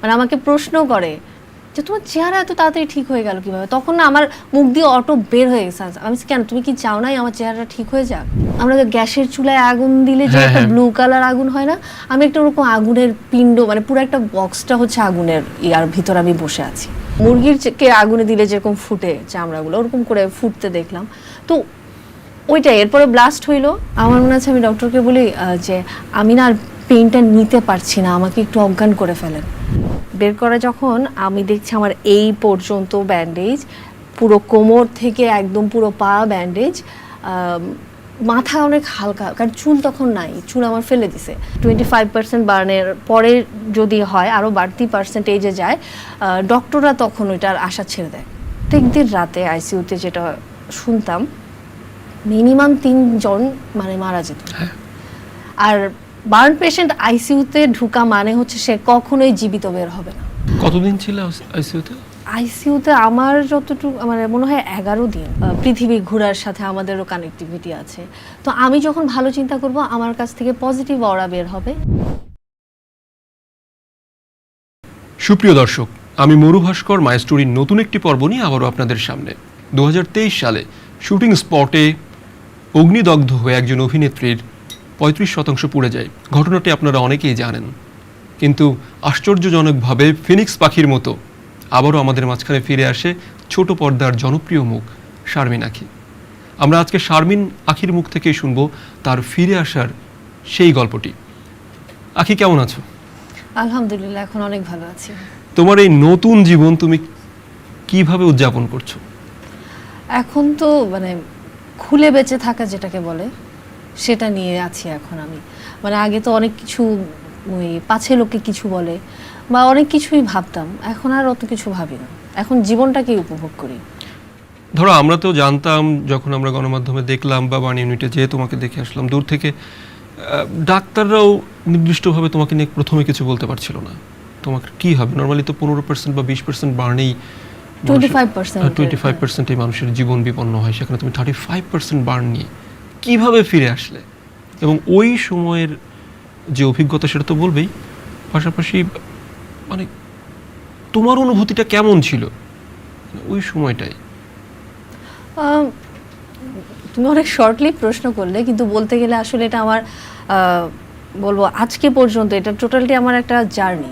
মানে আমাকে প্রশ্ন করে যে তোমার চেহারা এত তাড়াতাড়ি ঠিক হয়ে গেল কিভাবে। তখন না আমার মুখ দিয়ে অটো বের হয়ে গেছে। আমি কেন, তুমি কি চাও নাই আমার চেহারাটা ঠিক হয়ে যাক? আমরা গ্যাসের চুলায় আগুন দিলে যে একটা ব্লু কালার আগুন হয় না, আমি একটা ওরকম আগুনের পিণ্ড, মানে পুরো একটা বক্সটা হচ্ছে আগুনের ইয়ার ভিতর আমি বসে আছি। মুরগির কে আগুনে দিলে যেরকম ফুটে চামড়াগুলো, ওরকম করে ফুটতে দেখলাম। তো ওইটাই, এরপরে ব্লাস্ট হইলো। আমার মনে আছে আমি ডক্টরকে বলি যে আমি না আর পেইনটা নিতে পারছি না, আমাকে একটু অজ্ঞান করে ফেলেন। বের করা যখন আমি দেখছি আমার এই পর্যন্ত ব্যান্ডেজ, পুরো কোমর থেকে একদম পুরো পা ব্যান্ডেজ, মাথা অনেক হালকা, কারণ চুল তখন নাই, চুল আমার ফেলে দিছে। 25% বার্নের পরে যদি হয় আরও বাড়তি পার্সেন্টেজে যায়, ডক্টররা তখন ওইটার আশা ছেড়ে দেয়। প্রত্যেকদিন রাতে আইসিইউতে যেটা শুনতাম, মিনিমাম 3 জন মানে মারা যেত। আর বার্ন পেশেন্ট আইসিইউতে ঢুকা মানে হচ্ছে সে কখনোই জীবিত বের হবে না। কতদিন ছিল আইসিইউতে? আইসিইউতে আমার যতটুকু আমার মনে হয় 11 দিন। পৃথিবী ঘোরার সাথে আমাদেরও কানেক্টিভিটি আছে। তো আমি যখন ভালো চিন্তা করব, আমার কাছ থেকে পজিটিভ অরা বের হবে। সুপ্রিয় দর্শক, আমি মরু ভাস্কর মাই স্টোরির নতুন একটি পর্ব নিয়ে আবারও আপনাদের সামনে। 2023 সালে শুটিং স্পটে অগ্নিদগ্ধ হয়ে একজন অভিনেত্রীর 35% পুড়ে যায়। ঘটনাটি আপনারা অনেকেই জানেন, কিন্তু আশ্চর্যজনকভাবে ফিনিক্স পাখির মতো আবারও আমাদের মাঝখানে ফিরে আসে ছোট পর্দার জনপ্রিয় মুখ শারমিন আখি। আমরা আজকে শারমিন আখির মুখ থেকেই শুনবো তার ফিরে আসার সেই গল্পটি। আখি, কেমন আছো? আলহামদুলিল্লাহ, এখন অনেক ভালো আছি। তোমার এই নতুন জীবন তুমি কিভাবে উদযাপন করছো? এখন তো মানে খুলে বেঁচে থাকা যেটাকে বলে, সেটা নিয়ে আছি এখন আমি। মানে আগে তো অনেক কিছু ওই পাছে লোকে কিছু বলে বা অনেক কিছুই ভাবতাম, এখন আর অত কিছু ভাবি না, এখন জীবনটাকেই উপভোগ করি। ধরো, আমরা তো জানতাম যখন আমরা গণমাধ্যমে দেখলাম বা বার্ন ইউনিটে যেয়ে তোমাকে দেখে আসলাম দূর থেকে, ডাক্তাররাও নির্দিষ্টভাবে তোমাকে নিয়ে প্রথমে কিছু বলতে পারছিল না। তোমাকে কি হবে, নর্মালি তো 15% বা 20% বার্নেই 25% এই মানুষের জীবন বিপন্ন হয়, সেখানে তুমি 35% বার্ন নিয়ে কিভাবে ফিরে আসলে, এবং ওই সময়ের যে অভিজ্ঞতা সেটা তো বলবেই, পাশাপাশি মানে তোমার অনুভূতিটা কেমন ছিল ওই সময়টাই? তুমি অনেক শর্টলি প্রশ্ন করলে, কিন্তু বলতে গেলে আসলে এটা আমার বলবো আজকে পর্যন্ত এটা টোটালটি আমার একটা জার্নি।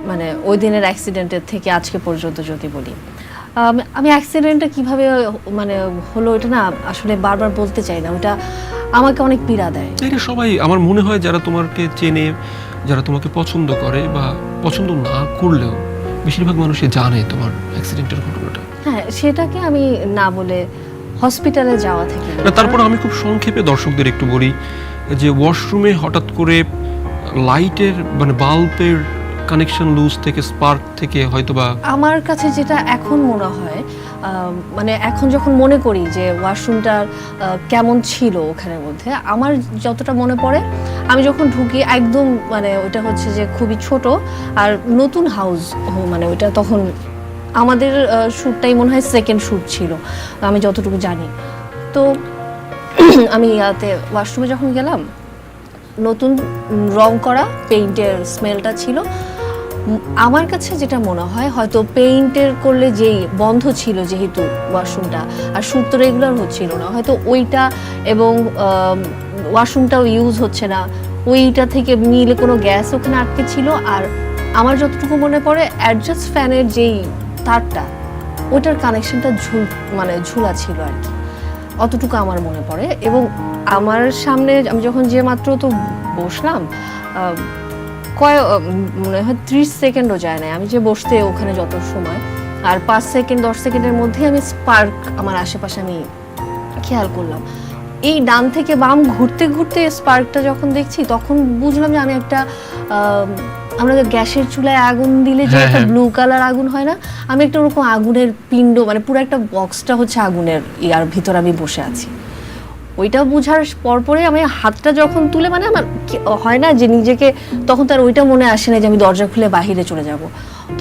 মানে ওই দিনের অ্যাক্সিডেন্টের থেকে আজকে পর্যন্ত যদি বলি, আমি অ্যাক্সিডেন্টটা কিভাবে মানে হলো এটা না আসলে বারবার বলতে চাই না, ওটা আমাকে অনেক পীড়া দেয়। এটা সবাই, আমার মনে হয় যারা তোমাকে চেনে, যারা তোমাকে পছন্দ করে বা পছন্দ না করলেও বেশিরভাগ মানুষই জানে তোমার অ্যাক্সিডেন্টের ঘটনাটা। হ্যাঁ, সেটাকে আমি না বলে হসপিটালে যাওয়া থেকে। তারপর আমি খুব সংক্ষেপে দর্শকদের একটু বলি যে ওয়াশরুমে হঠাৎ করে লাইটের মানে বাল্বের কানেকশন লুজ থেকে স্পার্ক থেকে হয়তোবা আমার কাছে যেটা এখন মনে হয়, মানে এখন যখন মনে করি যে ওয়াশরুমটার কেমন ছিল ওখানের মধ্যে, আমার যতটা মনে পড়ে আমি যখন ঢুকি একদম মানে ওইটা হচ্ছে যে খুবই ছোট আর নতুন হাউস, মানে ওইটা তখন আমাদের শ্যুটটাই মনে হয় সেকেন্ড শ্যুট ছিল আমি যতটুকু জানি। তো আমি ওয়াশরুমে যখন গেলাম, নতুন রং করা পেইন্টের স্মেলটা ছিল। আমার কাছে যেটা মনে হয় হয়তো পেইন্টের করলে যেই বন্ধ ছিল যেহেতু ওয়াশরুমটা, আর শ্যুট তো রেগুলার হচ্ছিল না, হয়তো ওইটা এবং ওয়াশরুমটাও ইউজ হচ্ছে না, ওইটা থেকে মিলে কোনো গ্যাস ওখানে আটকে ছিল। আর আমার যতটুকু মনে পড়ে অ্যাডজাস্ট ফ্যানের যেই তারটা, ওইটার কানেকশনটা ঝুলা ছিল আর কি, অতটুকু আমার মনে পড়ে। এবং আমার সামনে আমি যখন যে মাত্র তো বসলাম, মনে হয় 30 সেকেন্ডও যায় না আমি যে বসতে ওখানে যত সময়, আর 5 সেকেন্ড 10 সেকেন্ডের মধ্যেই আমি স্পার্ক আমার আশেপাশে আমি খেয়াল করলাম। এই ডান থেকে বাম ঘুরতে ঘুরতে স্পার্কটা যখন দেখছি, তখন বুঝলাম যে আমি একটা আমরা গ্যাসের চুলায় আগুন দিলে যে একটা ব্লু কালার আগুন হয় না, আমি একটা ওরকম আগুনের পিণ্ড, মানে পুরো একটা বক্সটা হচ্ছে আগুনের ইয়ার ভিতর আমি বসে আছি। ওইটা বোঝার পরপরে আমি হাতটা যখন তুলে, মানে আমার হয় না যে নিজেকে, তখন তার ওইটা মনে আসে না যে আমি দরজা খুলে বাহিরে চলে যাব,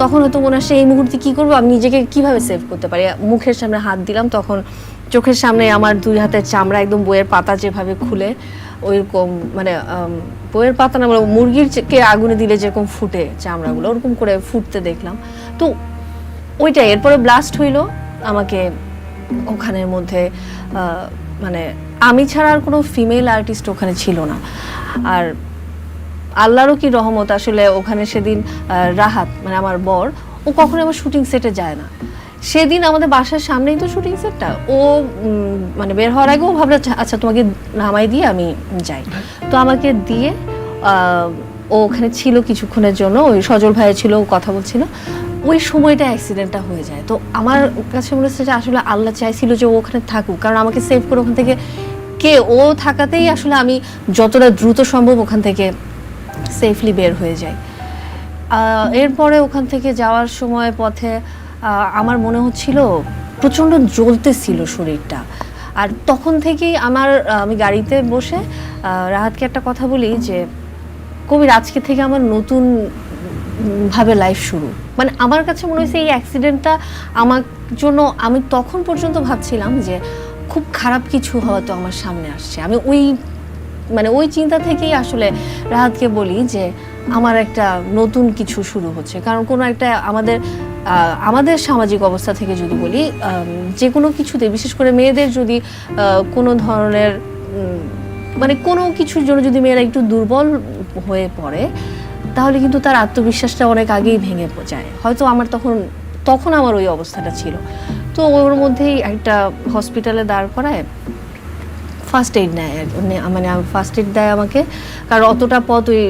তখন হয়তো মনে আসে এই মুহূর্তে কি করবো, আমি নিজেকে কিভাবে সেভ করতে পারি। মুখের সামনে হাত দিলাম, তখন চোখের সামনে আমার 2 হাতের চামড়া একদম বইয়ের পাতা যেভাবে খুলে ওইরকম মানে বইয়ের পাতা না বলে মুরগিরকে আগুনে দিলে যেরকম ফুটে চামড়াগুলো ওরকম করে ফুটতে দেখলাম। তো ওইটাই, এরপরে ব্লাস্ট হইলো আমাকে ওখানের মধ্যে, মানে আমি ছাড়া আর কোনো ফিমেল আর্টিস্ট ওখানে ছিল না। আর আল্লাহরও কি রহমত, আসলে ওখানে সেদিন রাহাত মানে আমার বর, ও কখনো আমার শুটিং সেটে যায় না। সেদিন আমাদের বাসার সামনেই তো শুটিং সেটটা, ও মানে বের হওয়ার আগে ও ভাবলো আচ্ছা তোমাকে নামাই দিয়ে আমি যাই। তো আমাকে দিয়ে ও ওখানে ছিল কিছুক্ষণের জন্য, ওই সজল ভাইয়া ছিল, ও কথা বলছিল, ওই সময়টা অ্যাক্সিডেন্টটা হয়ে যায়। তো আমার কাছে মনে হচ্ছে যে আসলে আল্লাহ চাইছিল যে ও ওখানে থাকুক, কারণ আমাকে সেভ করে ওখান থেকে ও থাকাতেই আসলে আমি যতটা দ্রুত সম্ভব ওখান থেকে সেফলি বের হয়ে যাই। এরপরে ওখান থেকে যাওয়ার সময় পথে আমার মনে হচ্ছিল প্রচণ্ড জ্বলতেছিল শরীরটা। আর তখন থেকেই আমি গাড়িতে বসে রাহাতকে একটা কথা বলি যে কবির আজকে থেকে আমার নতুন ভাবে লাইফ শুরু। মানে আমার কাছে মনে হয়েছে এই অ্যাক্সিডেন্টটা আমার জন্য, আমি তখন পর্যন্ত ভাবছিলাম যে খুব খারাপ কিছু হয়তো আমার সামনে আসছে। আমি ওই চিন্তা থেকেই আসলে রাহাতকে বলি যে আমার একটা নতুন কিছু শুরু হচ্ছে। কারণ কোনো একটা আমাদের সামাজিক অবস্থা থেকে যদি বলি, যে কোনো কিছুতে বিশেষ করে মেয়েদের যদি কোনো ধরনের মানে কোনো কিছুর জন্য যদি মেয়েরা একটু দুর্বল হয়ে পড়ে, তাহলে কিন্তু তার আত্মবিশ্বাসটা অনেক আগেই ভেঙে যায়। হয়তো আমার তখন আমার ওই অবস্থাটা ছিল। তো ওর মধ্যেই একটা হসপিটালে দাঁড় করায় ফার্স্ট এইড নেয়, মানে ফার্স্ট এইড দেয় আমাকে। কারণ অতটা পথ ওই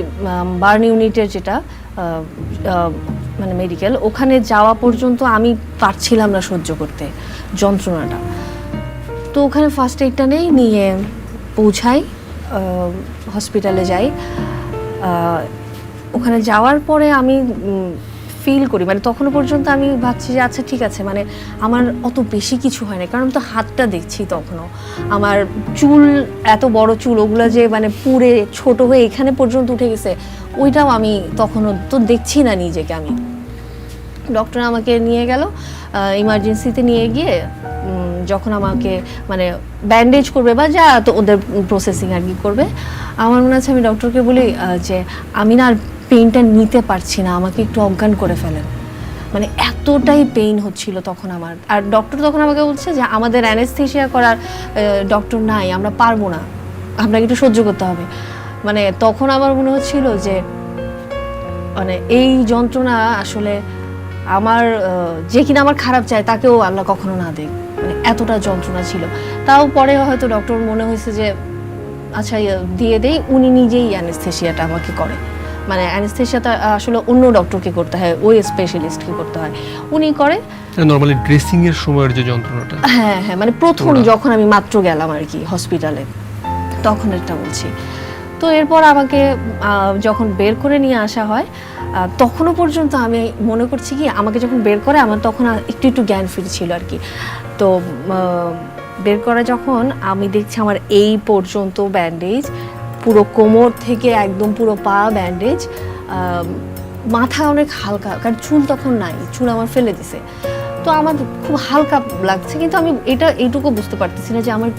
বার্ন ইউনিটের যেটা মানে মেডিকেল, ওখানে যাওয়া পর্যন্ত আমি পারছিলাম না সহ্য করতে যন্ত্রণাটা। তো ওখানে ফার্স্ট এইডটা নিয়ে পৌঁছাই, হসপিটালে যাই। ওখানে যাওয়ার পরে আমি ফিল করি, মানে তখনও পর্যন্ত আমি ভাবছি যে আচ্ছা ঠিক আছে, মানে আমার অত বেশি কিছু হয় না, কারণ তো হাতটা দেখছি তখনও আমার চুল, এত বড় চুল, ওগুলো যে মানে পুরে ছোট হয়ে এখানে পর্যন্ত উঠে গেছে, ওইটাও আমি তখনও তো দেখছি না নিজেকে। আমি ডক্টর আমাকে নিয়ে গেল ইমার্জেন্সিতে, নিয়ে গিয়ে যখন আমাকে মানে ব্যান্ডেজ করবে বা যা তো ওদের প্রসেসিং আর কি করবে, আমার মনে আছে আমি ডক্টরকে বলি যে আমি না আর পেইনটা নিতে পারছি না, আমাকে একটু অজ্ঞান করে ফেলেন। মানে এতটাই পেইন হচ্ছিল তখন আমার। আর ডক্টর তখন আমাকে বলছে যে আমাদের অ্যানেস্থেশিয়া করার ডক্টর নাই, আমরা পারবো না, আপনাকে একটু সহ্য করতে হবে। মানে তখন আমার মনে হচ্ছিল যে মানে এই যন্ত্রণা আসলে আমার যে কিনা আমার খারাপ চায় তাকেও আল্লাহ কখনো না দেখ, মানে এতটা যন্ত্রণা ছিল। তাও পরে হয়তো ডক্টর মনে হয়েছে যে আচ্ছা দিয়ে দেই, উনি নিজেই অ্যানেস্থেশিয়াটা আমাকে করে। মানে অ্যানেস্থেশিয়াটা আসলে অন্য ডক্টরকে করতে হয়, ওই স্পেশালিস্টকে করতে হয়, উনি করে। নরমালি ড্রেসিং এর সময়ের যে যন্ত্রণাটা, হ্যাঁ হ্যাঁ, মানে প্রথম যখন আমি মাত্র গেলাম আর কি হসপিটালে, তখন এটা বলছি। তো এরপর আমাকে যখন বের করে নিয়ে আসা হয়, তখনও পর্যন্ত আমি মনে করছি কি আমাকে যখন বের করে আমার তখন একটু জ্ঞান ফিরছিল আর কি। তো বের করা যখন আমি দেখছি আমার এই পর্যন্ত ব্যান্ডেজ, পুরো কোমর থেকে একদম পুরো পা ব্যান্ডেজ, মাথা অনেক হালকা, কারণ চুল তখন নাই, চুল আমার ফেলে দিছে। তো আমার খুব হালকা লাগছে, কিন্তু আমি এইটুকু বুঝতে পারতেছি না যে আমার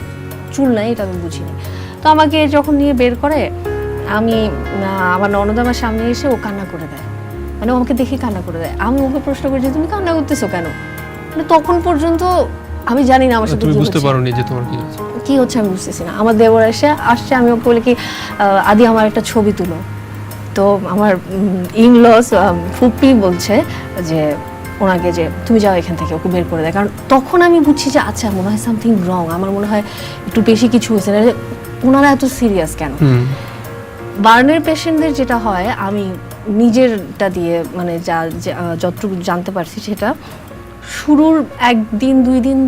চুল নাই, এটা আমি বুঝিনি। তো আমাকে যখন নিয়ে বের করে, আমি আমার ননদ আমার সামনে এসে ও কান্না করে দেয়, মানে আমাকে দেখে কান্না করে দেয়। আমি ওকে প্রশ্ন করি যে তুমি কান্না করতেছো কেন? মানে তখন পর্যন্ত আমি জানি না আমার সাথে কি বুঝতে পারোনি যে তোমার কি হচ্ছে, আমি বুঝতেছি না। আমার দেবর আসছে, আমি ওকে বলি কি আদি আমার একটা ছবি তুলো। তো আমার ইনলস ফুপি বলছে যে ওনাকে যে তুমি যাও এখান থেকে, ওকে বের করে দেয়। কারণ তখন আমি বুঝছি যে আচ্ছা মনে হয় সামথিং রং, আমার মনে হয় একটু বেশি কিছু হয়েছে না, ওনারা এত সিরিয়াস কেন। বার্নের পেশেন্টদের যেটা হয়, আমি নিজেরটা দিয়ে মানে যতটুকু জানতে পারছি, সেটা শুরুর 1 দিন 2 দিন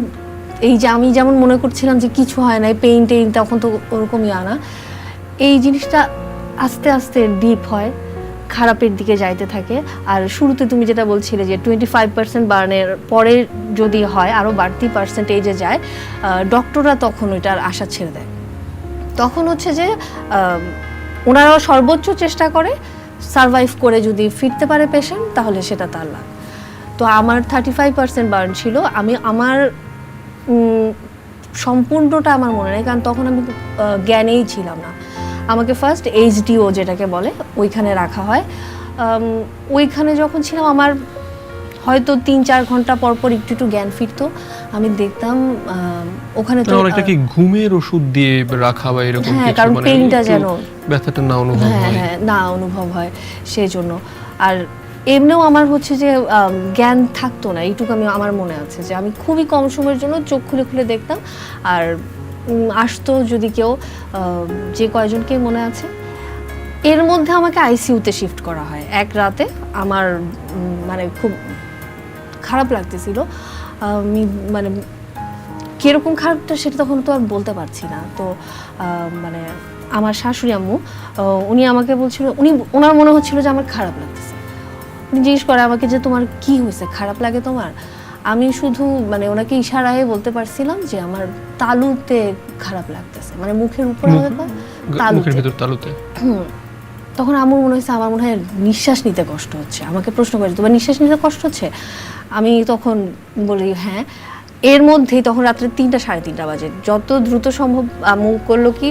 এই যে আমি যেমন মনে করছিলাম যে কিছু হয় না, পেইন টেইন তখন তো ওরকমই আনা, এই জিনিসটা আস্তে আস্তে ডিপ হয়, খারাপের দিকে যাইতে থাকে। আর শুরুতে তুমি যেটা বলছিলে যে 25% বার্নের পরে যদি হয় আরও বাড়তি পার্সেন্টেজে যায়, ডক্টররা তখন ওইটার আশা ছেড়ে দেয়। তখন হচ্ছে যে ওনারা সর্বোচ্চ চেষ্টা করে সারভাইভ করে যদি ফিরতে পারে পেশেন্ট, তাহলে সেটা তার লাভ। তো আমার 35% বার্ন ছিল। আমার সম্পূর্ণটা আমার মনে নেই, কারণ তখন আমি জ্ঞানেই ছিলাম না। আমাকে ফার্স্ট এইচডিও যেটাকে বলে ওইখানে রাখা হয়। ওইখানে যখন ছিলাম আমার হয়তো 3-4 ঘন্টা পর পর একটু একটু জ্ঞান ফিরতো। আমি দেখতাম ওখানে তো একটা কি ঘুমের ওষুধ দিয়ে রাখা বা এরকম হ্যাঁ, কিছু, কারণ মানে পেইনটা যেন ব্যথাটা না অনুভব হয়। হ্যাঁ না অনুভব হয় সেই জন্য। আর এমনিও আমার হচ্ছে যে জ্ঞান থাকতো না, এইটুকু আমার মনে আছে যে আমি খুবই কম সময়ের জন্য চোখ খুলে খুলে দেখতাম। আর আসতো যদি কেউ, যে কয়জনকে মনে আছে, এর মধ্যে আমাকে আইসিইউতে শিফট করা হয় এক রাতে। আমার মানে খুব খারাপ লাগতেছিল, আমি মানে কীরকম খারাপটা সেটা তখন তো আর বলতে পারছি না। তো মানে আমার শাশুড়ি আম্মু উনি আমাকে বলছিল, ওনার মনে হচ্ছিল যে আমার খারাপ লাগতেছে। উনি জিজ্ঞেস করে আমাকে যে তোমার কি হয়েছে, খারাপ লাগে তোমার? আমি শুধু মানে ওনাকে ইশারায় বলতে পারছিলাম যে আমার তালুতে খারাপ লাগতেছে, মানে মুখের উপরে মুখের ভিতর তালুতে। তখন আমার মনে হয়েছে আমার মনে হয় নিঃশ্বাস নিতে কষ্ট হচ্ছে। আমাকে প্রশ্ন করে তোমার নিঃশ্বাস নিতে কষ্ট হচ্ছে? আমি তখন বলি হ্যাঁ। এর মধ্যেই তখন রাত্রে 3-3:30 বাজে। যত দ্রুত সম্ভব আম্মু করলো কি,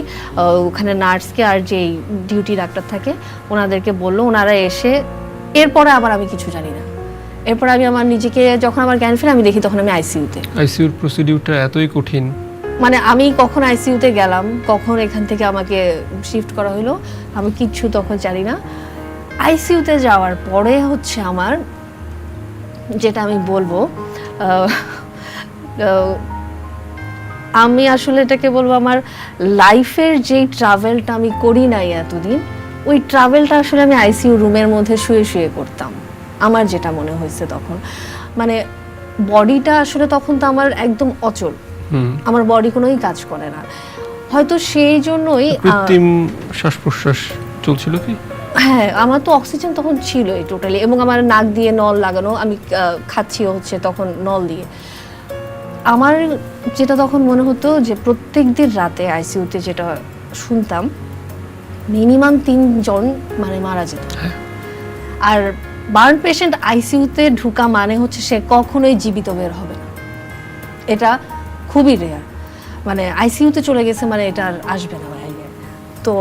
ওখানে নার্সকে আর যেই ডিউটি ডাক্তার থাকে ওনাদেরকে বললো, ওনারা এসে এরপরে আবার আমি কিছু জানি না। এরপর আমি আমার নিজেকে যখন আমার জ্ঞান ফিরে আমি দেখি তখন আমি আইসিইউতে। আইসিইউর প্রসিডিউরটা এতই কঠিন, মানে আমি কখন আইসিইউতে গেলাম, কখন এখান থেকে আমাকে শিফট করা হলো, আমি কিচ্ছু তখন জানি না। আইসিইউতে যাওয়ার পরে হচ্ছে আমার যেটা আমি বলবো, আমি আসলে এটাকে বলবো আমার লাইফের যেই ট্রাভেলটা আমি করি নাই এতদিন, ওই ট্রাভেলটা আসলে আমি আইসিইউ রুমের মধ্যে শুয়ে শুয়ে করতাম। আমার যেটা মনে হয়েছে তখন, মানে বডিটা আসলে তখন তো আমার একদম অচল, আমার বডি কোনোই কাজ করে না। হয়তো সেই জন্যই কৃত্রিম শ্বাস প্রশ্বাস চলছিল কি? হ্যাঁ, আমার তো অক্সিজেন তখন ছিলই টোটালি, এবং আমার নাক দিয়ে নল লাগানো, আমি খাচ্ছিও হচ্ছে তখন নল দিয়ে। আমার যেটা তখন মনে হতো যে প্রত্যেক দিন রাতে আইসিইউতে যেটা শুনতাম, মিনিমাম 3 জন মানে মারা যেত। আর বার্ন পেশেন্ট আইসিইউতে ঢুকা মানে হচ্ছে সে কখনোই জীবিত বের হবে না, এটা খুবই রেয়ার। মানে আইসিইউতে চলে গেছে মানে এটা আর আসবে না বাইরে। তো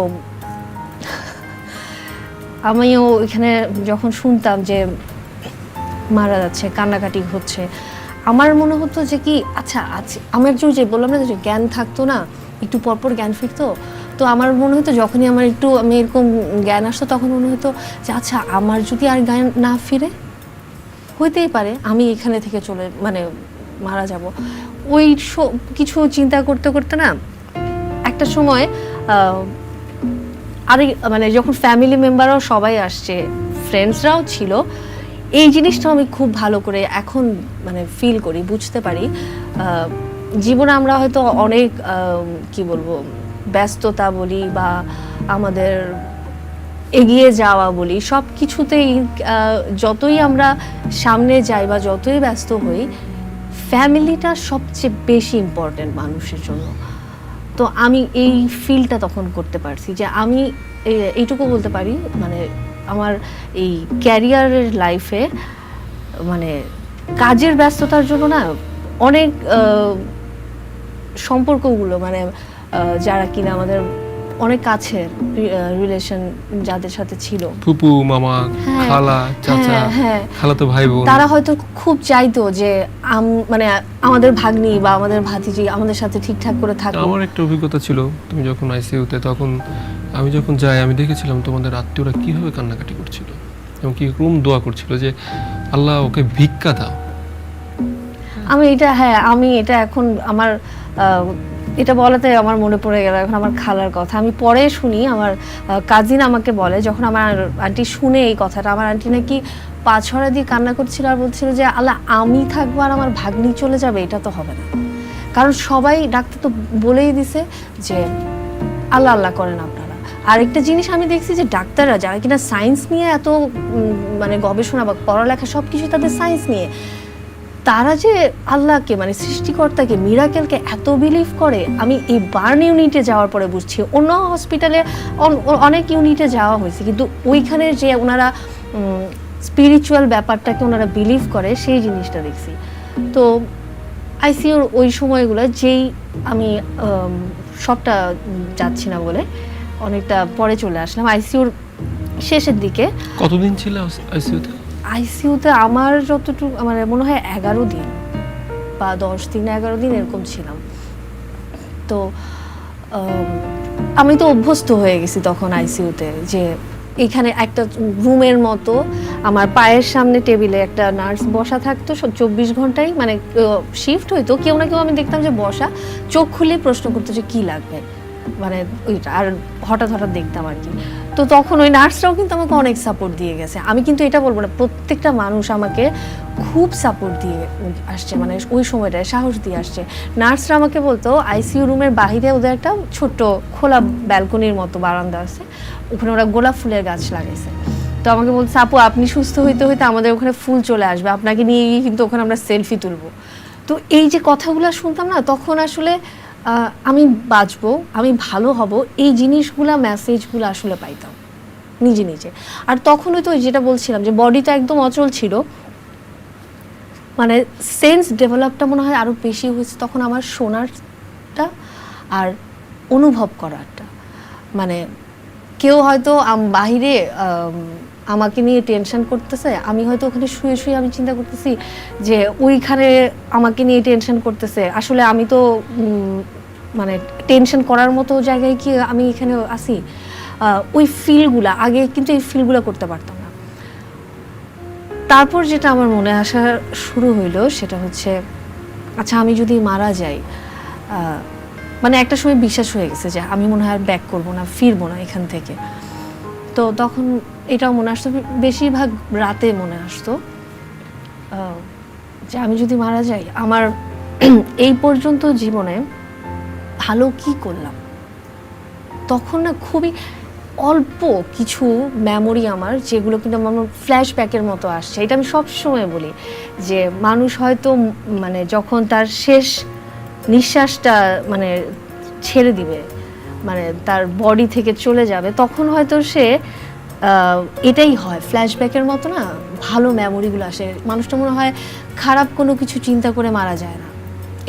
আমিও এখানে যখন শুনতাম যে মারা যাচ্ছে, কান্নাকাটি হচ্ছে, আমার মনে হতো যে কি আচ্ছা আমার যে বললাম না যে জ্ঞান থাকতো না, একটু পরপর জ্ঞান ফিরতো। তো আমার মনে হতো যখনই আমার আমি এরকম জ্ঞান আসতো তখন মনে হতো যে আচ্ছা আমার যদি আর জ্ঞান না ফিরে, হইতেই পারে আমি এখানে থেকে মানে মারা যাব। ওই কিছু চিন্তা করতে করতে না একটা সময় মানে যখন ফ্যামিলি মেম্বাররাও সবাই আসছে, ফ্রেন্ডসরাও ছিল, এই জিনিসটা আমি খুব ভালো করে এখন মানে ফিল করি, বুঝতে পারি। জীবনে আমরা হয়তো অনেক কি বলবো ব্যস্ততা বলি বা আমাদের এগিয়ে যাওয়া বলি, সব কিছুতেই যতই আমরা সামনে যাই বা যতই ব্যস্ত হই, ফ্যামিলিটা সবচেয়ে বেশি ইম্পর্টেন্ট মানুষের জন্য। তো আমি এই ফিলটা তখন করতে পারছি যে আমি এইটুকু বলতে পারি, মানে আমার এই ক্যারিয়ারের লাইফে মানে কাজের ব্যস্ততার জন্য না অনেক সম্পর্কগুলো মানে যারা কিনা আমাদের অনেক কাছের রিলেশন যাদের সাথে ছিল, ফুপু, মামা, খালা, চাচা, খালাতো ভাই বোন, তারা হয়তো খুব চাইতো যে মানে আমাদের ভাগ্নি বা আমাদের ভাতিজি আমাদের সাথে ঠিকঠাক করে থাকুক। আমার একটা অভিজ্ঞতা ছিল, তুমি যখন আইসিইউতে, তখন আমি যখন যাই আমি দেখেছিলাম তোমাদের আত্মীয়রা কিভাবে কান্নাকাটি করছিল এবং কি রকম দোয়া করছিল যে আল্লাহ ওকে ভিক্ষা দাও। আমি এটা এখন আমার এটা বলাতে আমার মনে পড়ে গেল এখন আমার খালার কথা। আমি পরে শুনি, আমার কাজিন আমাকে বলে, যখন আমার আন্টি শুনে এই কথাটা, আমার আন্টি নাকি পা ছড়া দিয়ে কান্না করছিল আর বলছিল যে আল্লাহ আমি থাকবো আর আমার ভাগ্নি চলে যাবে, এটা তো হবে না। কারণ সবাই ডাক্তার তো বলেই দিছে যে আল্লাহ আল্লাহ করেন আপনারা। আরেকটা জিনিস আমি দেখছি যে ডাক্তাররা যারা কিনা সায়েন্স নিয়ে এত মানে গবেষণা বা পড়ালেখা সব কিছু তাদের সায়েন্স নিয়ে, তারা যে আল্লাহকে মানে সৃষ্টিকর্তাকে, মিরাকেলকে এত বিলিভ করে, আমি এই বার্ন ইউনিটে যাওয়ার পরে বুঝছি। অন্য হসপিটালে অনেক ইউনিটে যাওয়া হয়েছে, কিন্তু ওইখানে যে ওনারা স্পিরিচুয়াল ব্যাপারটাকে ওনারা বিলিভ করে সেই জিনিসটা দেখছি। তো আইসিইউর ওই সময়গুলো যেই আমি সবটা যাচ্ছি না বলে, অনেকটা পরে চলে আসলাম আইসিইউর শেষের দিকে। কতদিন ছিল আইসিইউতে? আইসিইউতে আমার যতটুকু আমার মনে হয় 11 দিন বা 10 দিন 11 দিন এরকম ছিলাম। তো আমি তো অভ্যস্ত হয়ে গেছি তখন আইসিইউতে, যে এখানে একটা রুমের মতো আমার পায়ের সামনে টেবিলে একটা নার্স বসা থাকতো 24 ঘন্টাই, মানে শিফট হইতো, কেউ না কেউ আমি দেখতাম যে বসা, চোখ খুলে প্রশ্ন করতো যে কী লাগবে, মানে ওইটা, আর হঠাৎ হঠাৎ দেখতাম আর কি। তো তখন ওই নার্সরাও কিন্তু আমাকে অনেক সাপোর্ট দিয়ে গেছে। আমি কিন্তু এটা বলবো না, প্রত্যেকটা মানুষ আমাকে খুব সাপোর্ট দিয়ে আসছে, মানে ওই সময়টায় সাহস দিয়ে আসছে। নার্সরা আমাকে বলতো আইসিইউ রুমের বাহিরে ওদের একটা ছোট্ট খোলা ব্যালকনির মতো বারান্দা আছে, ওখানে ওরা গোলাপ ফুলের গাছ লাগাইছে। তো আমাকে বলছে আপু আপনি সুস্থ হইতে হইতে আমাদের ওখানে ফুল চলে আসবে, আপনাকে নিয়ে গিয়ে কিন্তু ওখানে আমরা সেলফি তুলবো। তো এই যে কথাগুলো শুনতাম না, তখন আসলে আমি বাঁচবো, আমি ভালো হব, এই জিনিসগুলা মেসেজগুলো আসলে পাইতাম নিজে নিজে। আর তখনই তো যেটা বলছিলাম যে বডিটা একদম অচল ছিল, মানে সেন্স ডেভেলপটা মনে হয় আরও বেশি হয়েছে তখন আমার শোনারটা আর অনুভব করারটা। মানে কেউ হয়তো বাহিরে আমাকে নিয়ে টেনশন করতেছে, আমি হয়তো ওখানে শুয়ে শুয়ে আমি চিন্তা করতেছি যে ওইখানে আমাকে নিয়ে টেনশন করতেছে, আসলে আমি তো মানে টেনশন করার মতো জায়গায় কি আমি এখানে আসি। ওই ফিলগুলা আগে কিন্তু এই ফিলগুলো করতে পারতাম না। তারপর যেটা আমার মনে আসা শুরু হইলো সেটা হচ্ছে, আচ্ছা আমি যদি মারা যাই, মানে একটা সময় বিশ্বাস হয়ে গেছে যে আমি মনে হয় আর ব্যাক করবো না, ফিরবো না এখান থেকে। তো তখন এটাও মনে আসতো, বেশিরভাগ রাতে মনে আসতো যে আমি যদি মারা যাই, আমার এই পর্যন্ত জীবনে ভালো কি করলাম। তখন না খুবই অল্প কিছু মেমোরি আমার, যেগুলো কিন্তু আমার ফ্ল্যাশব্যাকের মতো আসছে। এটা আমি সবসময় বলি যে মানুষ হয়তো মানে যখন তার শেষ নিঃশ্বাসটা মানে ছেড়ে দিবে, মানে তার বডি থেকে চলে যাবে, তখন হয়তো সে এটাই হয় ফ্ল্যাশব্যাকের মতো না, ভালো মেমোরিগুলো আসে। মানুষটা মনে হয় খারাপ কোনো কিছু চিন্তা করে মারা যায় না,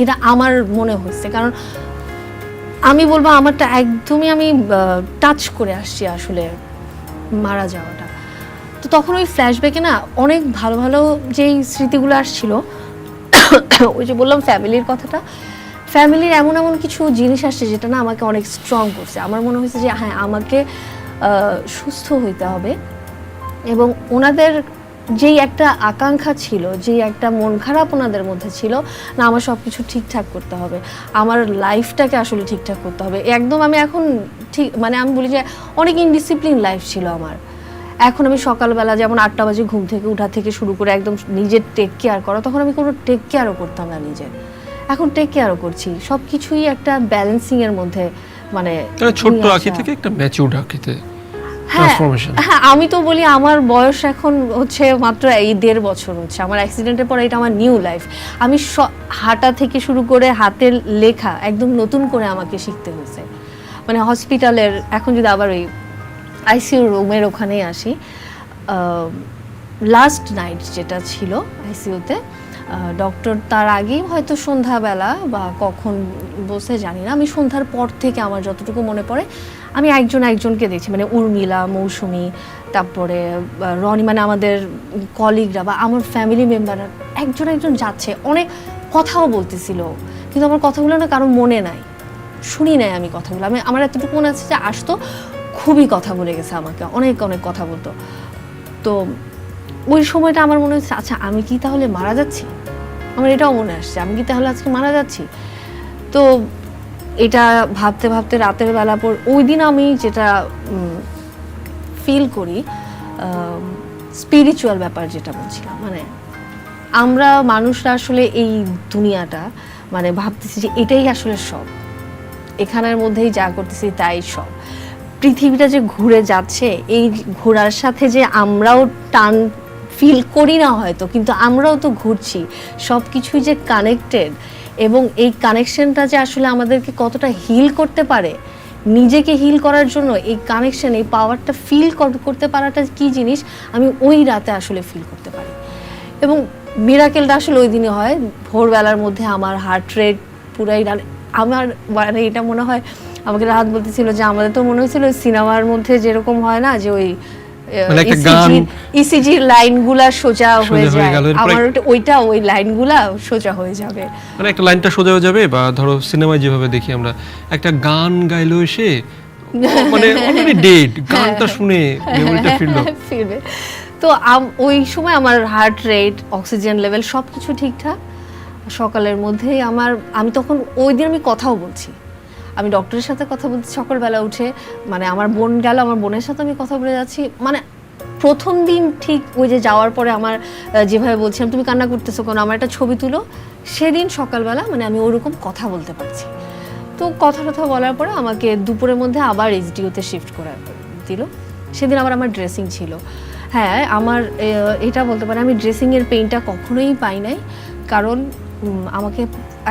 এটা আমার মনে হচ্ছে। কারণ আমি বলবো আমারটা একদমই আমি টাচ করে আসছি আসলে মারা যাওয়াটা। তো তখন ওই ফ্ল্যাশব্যাকে না অনেক ভালো ভালো যেই স্মৃতিগুলো আসছিল, ওই যে বললাম ফ্যামিলির কথাটা, ফ্যামিলির এমন এমন কিছু জিনিস আসছে যেটা না আমাকে অনেক স্ট্রং করছে। আমার মনে হয়েছে যে হ্যাঁ আমাকে সুস্থ হইতে হবে, এবং ওনাদের যেই একটা আকাঙ্ক্ষা ছিল, যেই একটা মন খারাপ ওনাদের মধ্যে ছিল না, আমার সব কিছু ঠিকঠাক করতে হবে, আমার লাইফটাকে আসলে ঠিকঠাক করতে হবে। একদম আমি এখন ঠিক মানে আমি বলি যে অনেক ইনডিসিপ্লিন লাইফ ছিল আমার। এখন আমি সকালবেলা যেমন 8টা বাজে ঘুম থেকে উঠা থেকে শুরু করে একদম নিজের টেক কেয়ার করা, তখন আমি কোনো টেক কেয়ারও করতাম না নিজের, এখন টেক কেয়ারও করছি। সব কিছুই একটা ব্যালেন্সিংয়ের মধ্যে, মানে ছোট্ট আঁকি থেকে একটা ম্যাচিউরড আঁকিতে ট্রান্সফরমেশন। হ্যাঁ আমি তো বলি আমার বয়স এখন হচ্ছে মাত্র এই 1.5 বছর হচ্ছে, আমার অ্যাক্সিডেন্টের পরে এটা আমার নিউ লাইফ। আমি হাঁটা থেকে শুরু করে হাতের লেখা একদম নতুন করে আমাকে শিখতে হয়েছে। মানে হসপিটালের এখন যদি আবার ওই আইসিইউ রুমের ওখানেই আসি, লাস্ট নাইট যেটা ছিল আইসিইউতে, ডক্টর তার আগেই হয়তো সন্ধ্যাবেলা বা কখন বসে জানি না, আমি সন্ধ্যার পর থেকে আমার যতটুকু মনে পড়ে আমি একজনকে দেখছি, মানে উর্মিলা, মৌসুমী, তারপরে রনি, মানে আমাদের কলিগরা বা আমার ফ্যামিলি মেম্বাররা একজন যাচ্ছে, অনেক কথাও বলতেছিল, কিন্তু আমার কথাগুলো না কারো মনে নাই, শুনি নাই আমি কথাগুলো। আমার এতটুকু মনে আছে যে আসতো, খুবই কথা বলে গেছে আমাকে, অনেক কথা বলতো। তো ওই সময়টা আমার মনে হচ্ছে আচ্ছা আমি কি তাহলে মারা যাচ্ছি, আমার এটাও মনে আসছে আমি কি তাহলে আজকে মারা যাচ্ছি। তো এটা ভাবতে ভাবতে রাতের বেলা পর ওই দিন আমি যেটা ফিল করি, স্পিরিচুয়াল ব্যাপার যেটা বলছিলাম, মানে আমরা মানুষরা আসলে এই দুনিয়াটা মানে ভাবতেছি যে এটাই আসলে সব, এখানের মধ্যেই যা করতেছি তাই সব। পৃথিবীটা যে ঘুরে যাচ্ছে, এই ঘোরার সাথে যে আমরাও টান ফিল করি না হয়তো, কিন্তু আমরাও তো ঘুরছি, সব কিছুই যে কানেক্টেড, এবং এই কানেকশনটা যে আসলে আমাদেরকে কতটা হিল করতে পারে, নিজেকে হিল করার জন্য এই কানেকশন, এই পাওয়ারটা ফিল করতে পারাটা কি জিনিস আমি ওই রাতে আসলে ফিল করতে পারি। এবং মিরাকেলটা আসলে ওই দিনে হয়, ভোরবেলার মধ্যে আমার হার্ট রেট পুরাই, আমার মানে এটা মনে হয় আমাকে রাহাত বলতেছিল যে আমাদের তো মনে হয়েছিল সিনেমার মধ্যে যেরকম হয় না যে ওই মানে একটা গান ইসিজি লাইনগুলা সোজা হয়ে যায়, গেল, এরপরে আমার ওই লাইনগুলা সোজা হয়ে যাবে, মানে একটা লাইনটা সোজা হয়ে যাবে। বা ধরো সিনেমায় যেভাবে দেখি আমরা, একটা গান গাইলো এসে মানে অলরেডি ডেড, গানটা শুনে মেমোরিটা ফিরবে। তো ওই সময় আমার হার্ট রেট, অক্সিজেন লেভেল সবকিছু ঠিকঠাক। সকালের মধ্যেই আমি তখন ওই দিন আমি কথাও বলছি, আমি ডক্টরের সাথে কথা বলছি সকালবেলা উঠে, মানে আমার বোন গেল, আমার বোনের সাথে আমি কথা বলে যাচ্ছি। মানে প্রথম দিন ঠিক ওই যে যাওয়ার পরে আমার যেভাবে বলছিলাম তুমি কান্না করতেছো কেন, আমার একটা ছবি তুলো, সেদিন সকালবেলা মানে আমি ওরকম কথা বলতে পারছি। তো কথা বলার পরে আমাকে দুপুরের মধ্যে আবার এইচডিওতে শিফট করে দিল। সেদিন আবার আমার ড্রেসিং ছিল। হ্যাঁ, আমার এটা বলতে পারি আমি ড্রেসিংয়ের পেইনটা কখনোই পাই নাই, কারণ আমাকে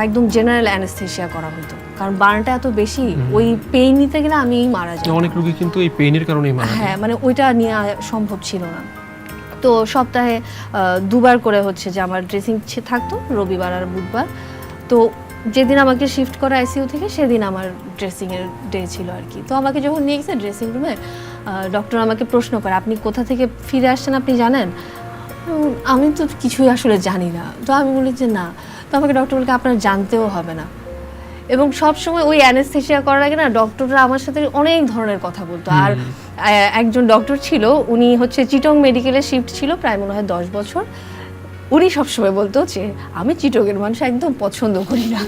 একদম জেনারেল অ্যানেস্থেশিয়া করা হতো, কারণ বার্নটা এত বেশি, ওই পেইন নিতে গেলে আমি মারা যাই। অনেক রোগী কিন্তু এই পেইনের কারণেই মারা যায়। হ্যাঁ, মানে ওইটা নেওয়া সম্ভব ছিল না। তো সপ্তাহে 2 বার করে হচ্ছে যে আমার ড্রেসিং থাকতো, রবিবার আর বুধবার। তো যেদিন আমাকে শিফট করা আইসিইউ থেকে সেদিন আমার ড্রেসিংয়ের ডে ছিল আর কি। তো আমাকে যখন নিয়ে গেছে ড্রেসিং রুমে, ডক্টর আমাকে প্রশ্ন করে আপনি কোথা থেকে ফিরে আসছেন আপনি জানেন? আমি তো কিছুই আসলে জানি না। তো আমি বলি যে না। তো আমাকে ডক্টর বলকে আপনার জানতেও হবে না। এবং সব সময় ওই অ্যানেস্থেশিয়া করার আগে না ডক্টররা আমার সাথে অনেক ধরনের কথা বলতো। আর একজন ডক্টর ছিল, উনি হচ্ছে চিটং মেডিকেলে শিফট ছিল প্রায় মনে হয় 10 বছর। উনি সবসময় বলতো যে আমি চিটংয়ের মানুষ একদম পছন্দ করি না,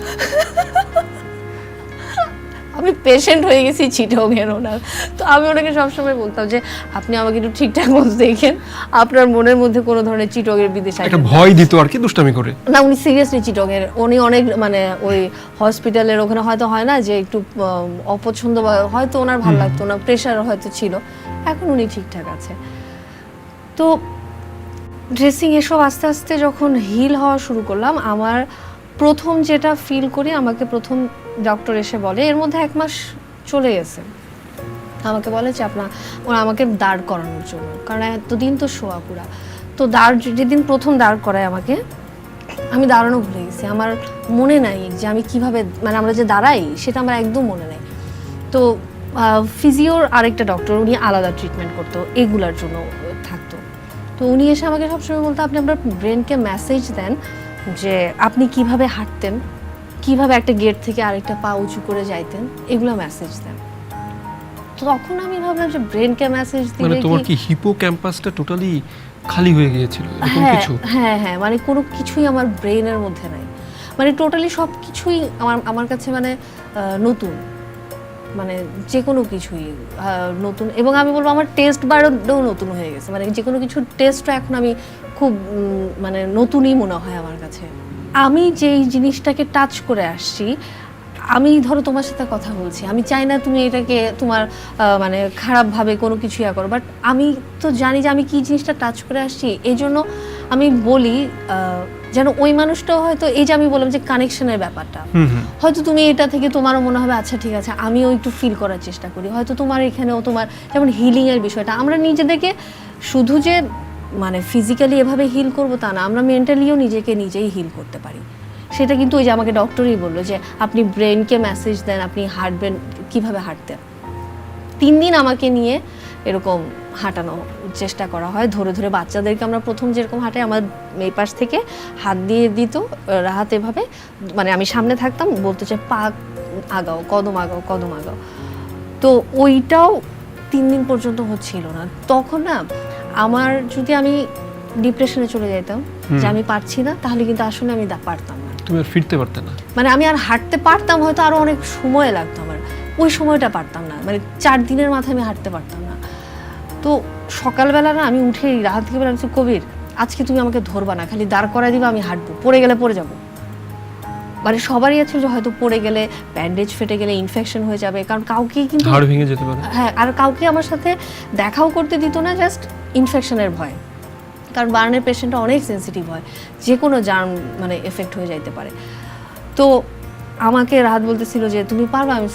আমি পেশেন্ট হয়ে গেছি চিটংয়ের ওনার। তো আমি ওনাকে সবসময় বলতাম যে আপনি আমাকে একটু ঠিকঠাক মতো দেখেন, আপনার মনের মধ্যে কোনো ধরনের চিটংয়ের বিদেশ একটা ভয় দিত আর কি, দুষ্টামি করে না। উনি সিরিয়াসলি চিটংয়ের, উনি অনেক মানে ওই হসপিটালের ওখানে হয়তো হয় না যে একটু অপছন্দ বা হয়তো ওনার ভালো লাগতো না, প্রেশার হয়তো ছিল, এখন উনি ঠিকঠাক আছে। তো ড্রেসিং এসব আস্তে আস্তে যখন হিল হওয়া শুরু করলাম, আমার প্রথম যেটা ফিল করি, আমাকে প্রথম ডক্টর এসে বলে, এর মধ্যে 1 মাস চলে গেছে, আমাকে বলে যে ওরা আমাকে দাঁড় করানোর জন্য, কারণ এতদিন তো শোয়া পুরা। তো যেদিন প্রথম দাঁড় করায় আমাকে, আমি দাঁড়ানো ভুলে গেছি, আমার মনে নাই যে আমি কিভাবে, মানে আমরা যে দাঁড়াই সেটা আমার একদম মনে নেই। তো ফিজিওর আরেকটা ডক্টর, উনি আলাদা ট্রিটমেন্ট করতো, এগুলার জন্য থাকতো। তো উনি এসে আমাকে সবসময় বলতো আপনি আপনার ব্রেনকে মেসেজ দেন যে আপনি কিভাবে হাঁটতেন, কিভাবে একটা গেট থেকে আরেকটা পা উঁচু করে যাইতেন, এগুলো মেসেজ দেন। তো তখন আমি ভাবলাম যে ব্রেনকে মেসেজ দিলে মানে তোমার কি হিপোক্যাম্পাসটা টোটালি খালি হয়ে গিয়েছিল এরকম কিছু? হ্যাঁ, মানে কোনো কিছুই আমার ব্রেনের মধ্যে নাই, মানে টোটালি সব কিছুই আমার কাছে মানে নতুন, মানে যে কোনো কিছুই নতুন। এবং আমি বলবো আমার টেস্ট বারও নতুন হয়ে গেছে, মানে যে কোনো কিছুর টেস্টটা এখন আমি খুব মানে নতুনই মনে হয় আমার কাছে। আমি যেই জিনিসটাকে টাচ করে আসছি, আমি ধরো তোমার সাথে কথা বলছি, আমি চাই না তুমি এটাকে তোমার মানে খারাপভাবে কোনো কিছু করো, বাট আমি তো জানি যে আমি কি জিনিসটা টাচ করে আসছি, এই জন্য আমি বলি যেন ওই মানুষটাও হয়তো, এই যে আমি বললাম যে কানেকশনের ব্যাপারটা, হয়তো তুমি এটা থেকে তোমারও মনে হবে আচ্ছা ঠিক আছে আমিও একটু ফিল করার চেষ্টা করি, হয়তো তোমার এখানেও তোমার যেমন হিলিংয়ের বিষয়টা, আমরা নিজেদেরকে শুধু যে মানে ফিজিক্যালি এভাবে হিল করবো তা না, আমরা মেন্টালিও নিজেকে নিজেই হিল করতে পারি। সেটা কিন্তু ওই যে আমাকে ডক্টরই বললো যে আপনি ব্রেনকে মেসেজ দেন, আপনি হাঁটবেন, কিভাবে হাঁটতেন। 3 দিন আমাকে নিয়ে এরকম হাঁটানো চেষ্টা করা হয়, ধরে ধরে বাচ্চাদেরকে আমরা প্রথম যেরকম হাঁটাই, আমার এই পাশ থেকে হাত দিয়ে দিত রাহাত এভাবে, মানে আমি সামনে থাকতাম, বলতো যে পা আগাও, কদম আগাও, কদম আগাও। তো ওইটাও 3 দিন পর্যন্ত হচ্ছিল না। তখন না আমার যদি আমি ডিপ্রেশনে চলে যেতাম যে আমি পারছি না, তাহলে কিন্তু আসলে আমি পারতাম না, তুমি আর ফিরতে পারতে না, মানে আমি আর হাঁটতে পারতাম, হয়তো আরো অনেক সময় লাগতো আমার, ওই সময়টা পারতাম না, মানে 4 দিনের মাথায় আমি হাঁটতে পারতাম না। তো সকালবেলা না আমি উঠে রাহাত থেকে বললাম কবির আজকে তুমি আমাকে ধরবা না, খালি দাঁড় করাই দিবা, আমি হাঁটবো, পড়ে গেলে পড়ে যাবো। মানে সবারই আছে যে হয়তো পড়ে গেলে ব্যান্ডেজ ফেটে গেলে ইনফেকশন হয়ে যাবে, কারণ কাউকে কিন্তু হাড় ভেঙে যেতে পারে। হ্যাঁ, আর কাউকে আমার সাথে দেখাও করতে দিত না, জাস্ট ইনফেকশনের ভয়, কারণ বার্নের পেশেন্টটা অনেক সেন্সিটিভ হয়, যে কোনো জার্ম মানে এফেক্ট হয়ে যাইতে পারে। তো আমাকে রাহাত বলতেছিল যে তুমি পারবা, আমি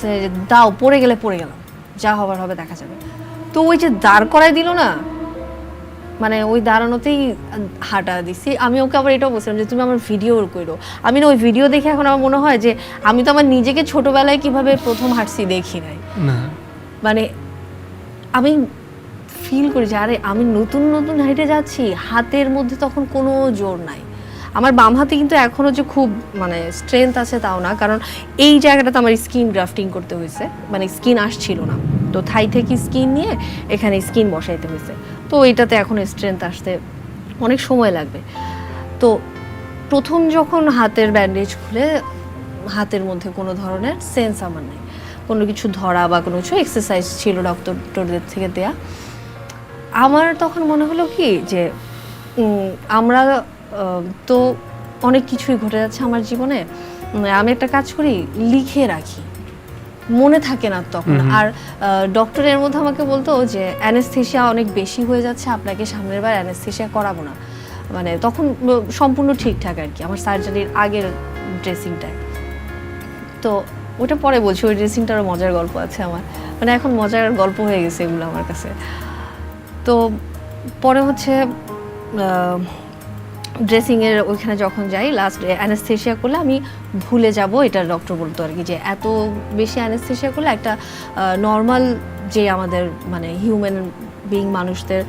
দাও, পড়ে গেলে পড়ে গেলাম, যা হবার হবে দেখা যাবে। তো ওই যে দাঁড় করাই দিল না, মানে ওই দাঁড়ানোতেই হাঁটা দিছি। আমি ওকে আবার এটাও বলছিলাম যে তুমি আমার ভিডিও করো। আমি না ওই ভিডিও দেখে এখন আমার মনে হয় যে আমি তো আমার নিজেকে ছোটবেলায় কিভাবে প্রথম হাঁটছি দেখি নাই। মানে আমি ফিল করি যে আরে আমি নতুন নতুন হেঁটে যাচ্ছি, হাতের মধ্যে তখন কোনো জোর নাই। আমার বাম হাতে কিন্তু এখনও যে খুব মানে স্ট্রেংথ আছে তাও না, কারণ এই জায়গাটাতে আমার স্কিন গ্রাফটিং করতে হয়েছে, মানে স্কিন আসছিল না, তো থাই থেকে স্কিন নিয়ে এখানে স্কিন বসাইতে হয়েছে। তো এটাতে এখন স্ট্রেংথ আসতে অনেক সময় লাগবে। তো প্রথম যখন হাতের ব্যান্ডেজ খুলে হাতের মধ্যে কোনো ধরনের সেন্স আমার নেই, কোনো কিছু ধরা বা কোনো কিছু এক্সারসাইজ ছিল ডক্টরদের থেকে দেয়া, আমার তখন মনে হলো কি যে আমরা তো অনেক কিছুই ঘটে যাচ্ছে আমার জীবনে, আমি একটা কাজ করি লিখে রাখি, মনে থাকে না তখন। আর ডক্টরের মধ্যে আমাকে বলতো যে অ্যানেস্থেশিয়া অনেক বেশি হয়ে যাচ্ছে, আপনাকে সামনের বার অ্যানেস্থেশিয়া করাবো না। মানে তখন সম্পূর্ণ ঠিকঠাক আর কি, আমার সার্জারির আগের ড্রেসিংটায়। তো ওটা পরে বলছি, ওই ড্রেসিংটারও মজার গল্প আছে আমার, মানে এখন মজার গল্প হয়ে গেছে এগুলো আমার কাছে। তো পরে হচ্ছে ড্রেসিংয়ের ওইখানে যখন যাই, লাস্ট অ্যানেস্থেশিয়া করলে আমি ভুলে যাব, এটা ডক্টর বলতো আর কি, যে এত বেশি অ্যানেস্থেশিয়া করলে একটা নর্মাল যে আমাদের মানে হিউম্যান বিং মানুষদের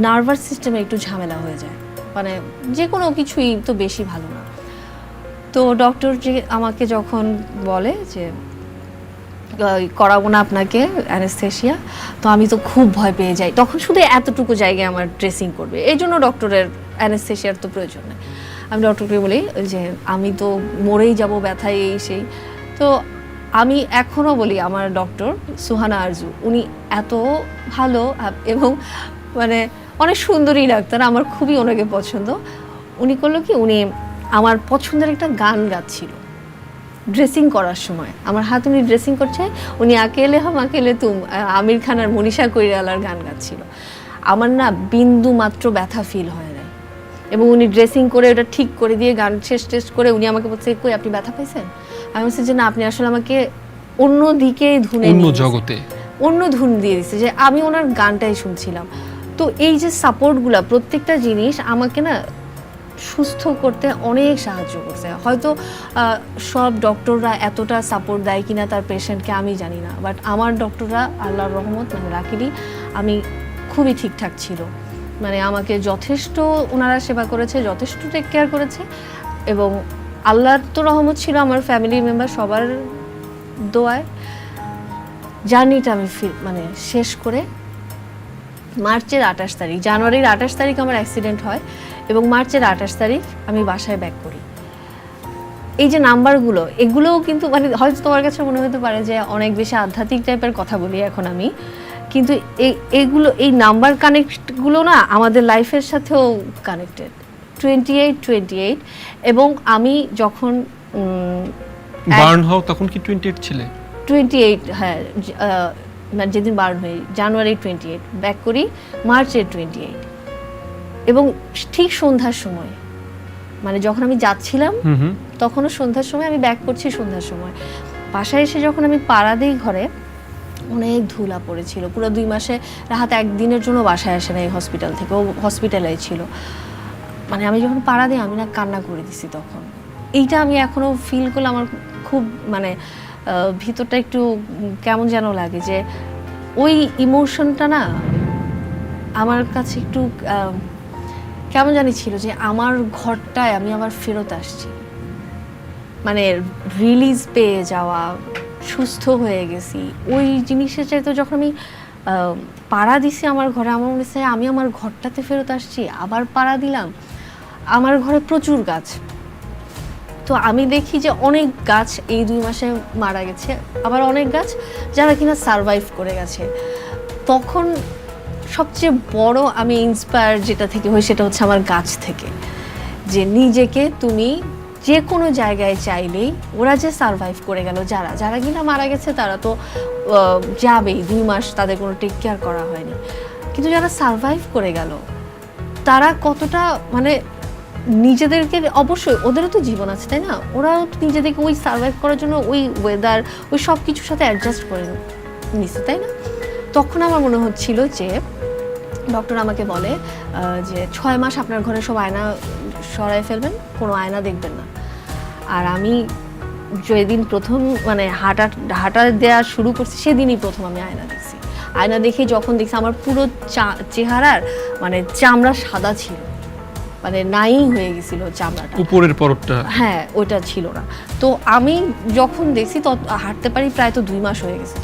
নার্ভাস সিস্টেমে একটু ঝামেলা হয়ে যায়, মানে যে কোনো কিছুই তো বেশি ভালো না। তো ডক্টর যে আমাকে যখন বলে যে করাবো না আপনাকে অ্যানেস্থেশিয়া, তো আমি তো খুব ভয় পেয়ে যাই, তখন শুধু এতটুকু জায়গায় আমার ড্রেসিং করবে, এই জন্য ডক্টরের অ্যানেস্থেশিয়ার তো প্রয়োজন নেই। আমি ডক্টরকে বলি যে আমি তো মরেই যাব ব্যথায় এই সেই। তো আমি এখনও বলি আমার ডক্টর সুহানা আরজু, উনি এত ভালো এবং মানে অনেক সুন্দরী ডাক্তার, আমার খুবই ওনাকে পছন্দ। উনি করলো কি, উনি আমার পছন্দের একটা গান গাচ্ছিল ড্রেসিং করার সময়, আমার হাত উনি ড্রেসিং করছে, উনি আকেলে হাম আকেলে তুম আমির খান আর মনীষা কৈরালার গান গাচ্ছিল। আমার না বিন্দু মাত্র ব্যথা ফিল হয় নাই, এবং উনি ড্রেসিং করে ওটা ঠিক করে দিয়ে গান শেষ টেস্ট করে উনি আমাকে বলছে কই আপনি ব্যথা পাইছেন? আমি বলছি যে না, আপনি আসলে আমাকে অন্য দিকে ধুনে অন্য জগতে অন্য ধুন দিয়ে দিচ্ছে, যে আমি ওনার গানটাই শুনছিলাম। তো এই যে সাপোর্টগুলো প্রত্যেকটা জিনিস আমাকে না সুস্থ করতে অনেক সাহায্য করছে। হয়তো সব ডক্টররা এতটা সাপোর্ট দেয় কিনা তার পেশেন্টকে আমি জানি না, বাট আমার ডক্টররা আল্লাহর রহমত, মানে লাকিলি আমি খুবই ঠিকঠাক ছিল, মানে আমাকে যথেষ্ট ওনারা সেবা করেছে, যথেষ্ট টেক কেয়ার করেছে। এবং আল্লাহর তো রহমত ছিল, আমার ফ্যামিলি মেম্বার সবার দোয়ায় জার্নিটা আমি মানে শেষ করে মার্চের 28 তারিখ, জানুয়ারির 28 তারিখ আমার অ্যাক্সিডেন্ট হয় এবং মার্চের 28 তারিখ আমি বাসায় ব্যাক করি। এই যে নাম্বারগুলো, এগুলোও কিন্তু মানে হয়তো তোমার কাছে মনে হতে পারে যে অনেক বেশি আধ্যাত্মিক টাইপের কথা বলি এখন আমি, কিন্তু এইগুলো এই নাম্বার কানেক্টগুলো না আমাদের লাইফের সাথেও কানেক্টেড। 28 এবং আমি যখন বার্ন হও তখন কি 28 ছিলে? 28, হ্যাঁ, মানে যেদিন বার্ন হই জানুয়ারি 28, ব্যাক করি মার্চের 28, এবং ঠিক সন্ধ্যার সময়, মানে যখন আমি যাচ্ছিলাম তখনও সন্ধ্যার সময়, আমি ব্যাক করছি সন্ধ্যার সময়। বাসায় এসে যখন আমি পাড়া দিই ঘরে, অনেক ধুলা পড়েছিল, পুরো 2 মাসে রাহাত একদিনের জন্য বাসায় আসে না এই হসপিটাল থেকে, ও হসপিটালে ছিল। মানে আমি যখন পাড়া দিই আমি না কান্না করে দিছি তখন। এইটা আমি এখনও ফিল করলে আমার খুব মানে ভিতরটা একটু কেমন যেন লাগে, যে ওই ইমোশনটা না আমার কাছে একটু কেমন জানি ছিল, যে আমার ঘরটায় আমি আবার ফেরত আসছি, মানে রিলিজ পেয়ে যাওয়া, সুস্থ হয়ে গেছি। ওই জিনিসের চাইতে যখন আমি পাড়া দিছি আমার ঘরে, আমার মনে হচ্ছে আমি আমার ঘরটাতে ফেরত আসছি, আবার পাড়া দিলাম। আমার ঘরে প্রচুর গাছ, তো আমি দেখি যে অনেক গাছ এই 2 মাসে মারা গেছে, আবার অনেক গাছ যারা কিনা সারভাইভ করে গেছে। তখন সবচেয়ে বড় আমি ইন্সপায়ার যেটা থেকে হই সেটা হচ্ছে আমার গাছ থেকে, যে নিজেকে তুমি যে কোনো জায়গায় চাইলেই, ওরা যে সারভাইভ করে গেল, যারা যারা কিনা মারা গেছে তারা তো যাবেই, 2 মাস তাদের কোনো টেক কেয়ার করা হয়নি, কিন্তু যারা সারভাইভ করে গেল তারা কতটা মানে নিজেদেরকে, অবশ্যই ওদেরও তো জীবন আছে তাই না, ওরাও নিজেদেরকে ওই সারভাইভ করার জন্য ওই ওয়েদার ওই সব কিছুর সাথে অ্যাডজাস্ট করে নিছে তাই না। তখন আমার মনে হচ্ছিল যে ডক্টর আমাকে বলে যে 6 মাস আপনার ঘরে সব আয়না সরাই ফেলবেন, কোনো আয়না দেখবেন না। আর আমি যেদিন প্রথম মানে হাঁটা দেওয়া শুরু করছি সেদিনই প্রথম আমি আয়না দেখছি। আয়না দেখে যখন দেখছি আমার পুরো চেহারার মানে চামড়া সাদা ছিল, মানে নাই হয়ে গেছিল চামড়াটা, উপরের পরতটা। হ্যাঁ ওটা ছিল না। তো আমি যখন দেখছি হাঁটতে পারি প্রায় তো 2 মাস হয়ে গেছে,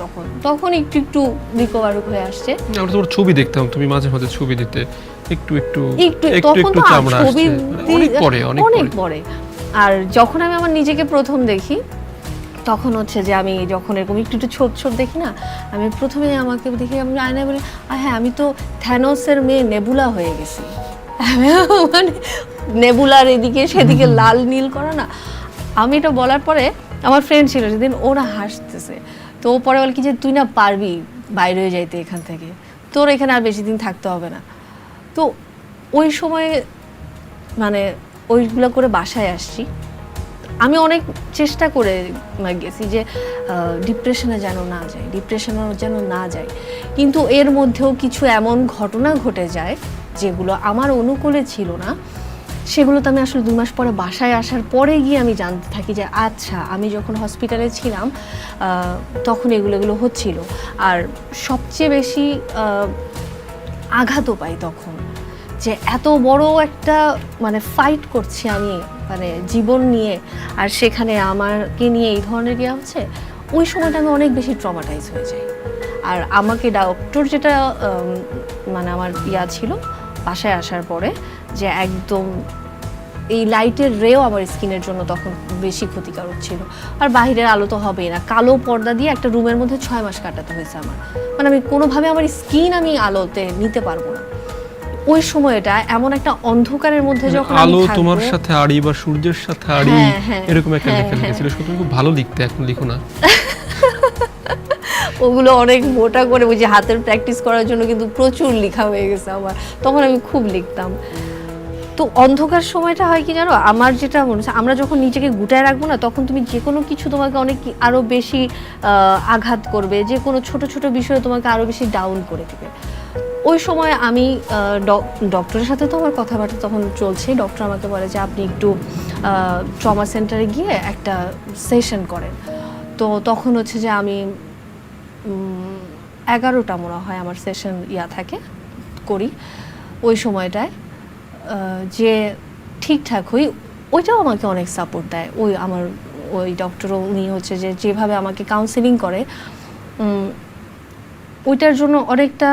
তখন একটু একটু রিকভার হয়ে আসছে। আমরা তোমার ছবি দেখতাম, তুমি মাঝে মাঝে ছবি দিতে, একটু একটু তখন তো চামড়া ছবি অনেক পরে। আর যখন আমি আমার নিজেকে প্রথম দেখি তখন হচ্ছে যে আমি যখন এরকম একটু একটু ছোট ছোট দেখি না, আমি প্রথমে আমাকে দেখি আমি আয়নায় বলি হ্যাঁ আমি তো থ্যানোসের মেয়ে নেবুলা হয়ে গেছি। মানে নেবুলার এদিকে সেদিকে লাল নীল করা না। আমি এটা বলার পরে আমার ফ্রেন্ড ছিল সেদিন, ওরা হাসতেছে। তো ও পরে বলে কি যে তুই না পারবি বাইরে হয়ে যাইতে এখান থেকে, তোর এখানে আর বেশি দিন থাকতে হবে না। তো ওই সময় মানে ওইগুলো করে বাসায় আসছি। আমি অনেক চেষ্টা করে গেছি যে ডিপ্রেশনে যেন না যাই, কিন্তু এর মধ্যেও কিছু এমন ঘটনা ঘটে যায় যেগুলো আমার অনুকূলে ছিল না। সেগুলো তো আমি আসলে 2 মাস পরে বাসায় আসার পরে গিয়ে আমি জানতে থাকি যে আচ্ছা আমি যখন হসপিটালে ছিলাম তখন এগুলো হচ্ছিল। আর সবচেয়ে বেশি আঘাতও পাই তখন, যে এত বড় একটা মানে ফাইট করছি আমি মানে জীবন নিয়ে, আর সেখানে আমাকে নিয়ে এই ধরনের ইয়ে হচ্ছে। ওই সময়টা আমি অনেক বেশি ট্রমাটাইজ হয়ে যাই। আর আমাকে ডক্টর যেটা মানে আমার ইয়া ছিল বাসায় আসার পরে, যে একদম এই লাইটের রেও আমার স্কিনের জন্য তখন বেশি ক্ষতিকারক ছিল। আর বাইরের আলো তো হবেই না, কালো পর্দা দিয়ে একটা রুমের মধ্যে 6 মাস কাটাতে হয়েছে আমার। মানে আমি কোনোভাবে আমার স্কিন আমি আলোতে নিতে পারবো না। ওই সময়টা এমন একটা অন্ধকারের মধ্যে যখন আলো তোমার সাথে আড়ি বা সূর্যের সাথে আড়ি, এরকম একটা লেখা লিখেছিল। সত্যি খুব ভালো লিখতে, এখন লিখো না। ওগুলো অনেক মোটা করে ওই যে হাতের প্র্যাকটিস করার জন্য কিন্তু প্রচুর লেখা হয়ে গেছে আমার, তখন আমি খুব লিখতাম। তো অন্ধকার সময়টা হয় কি জানো, আমার যেটা মনে হচ্ছে আমরা যখন নিজেকে গুটায় রাখবো না, তখন তুমি যে কোনো কিছু তোমাকে অনেক আরো বেশি আঘাত করবে, যে কোনো ছোট ছোট বিষয়ে তোমাকে আরো বেশি ডাউন করে দিবে। ওই সময় আমি ডক্টরের সাথে তো আমার কথাবার্তা তখন চলছে। ডক্টর আমাকে বলে যে আপনি একটু ট্রমা সেন্টারে গিয়ে একটা সেশন করেন। তো তখন হচ্ছে যে আমি 11টা মনে হয় আমার সেশন করি ওই সময়টায়, যে ঠিকঠাক হই। ওইটাও আমাকে অনেক সাপোর্ট দেয়। ওই ডক্টরও উনি হচ্ছে যে যেভাবে আমাকে কাউন্সেলিং করে, ওইটার জন্য অনেকটা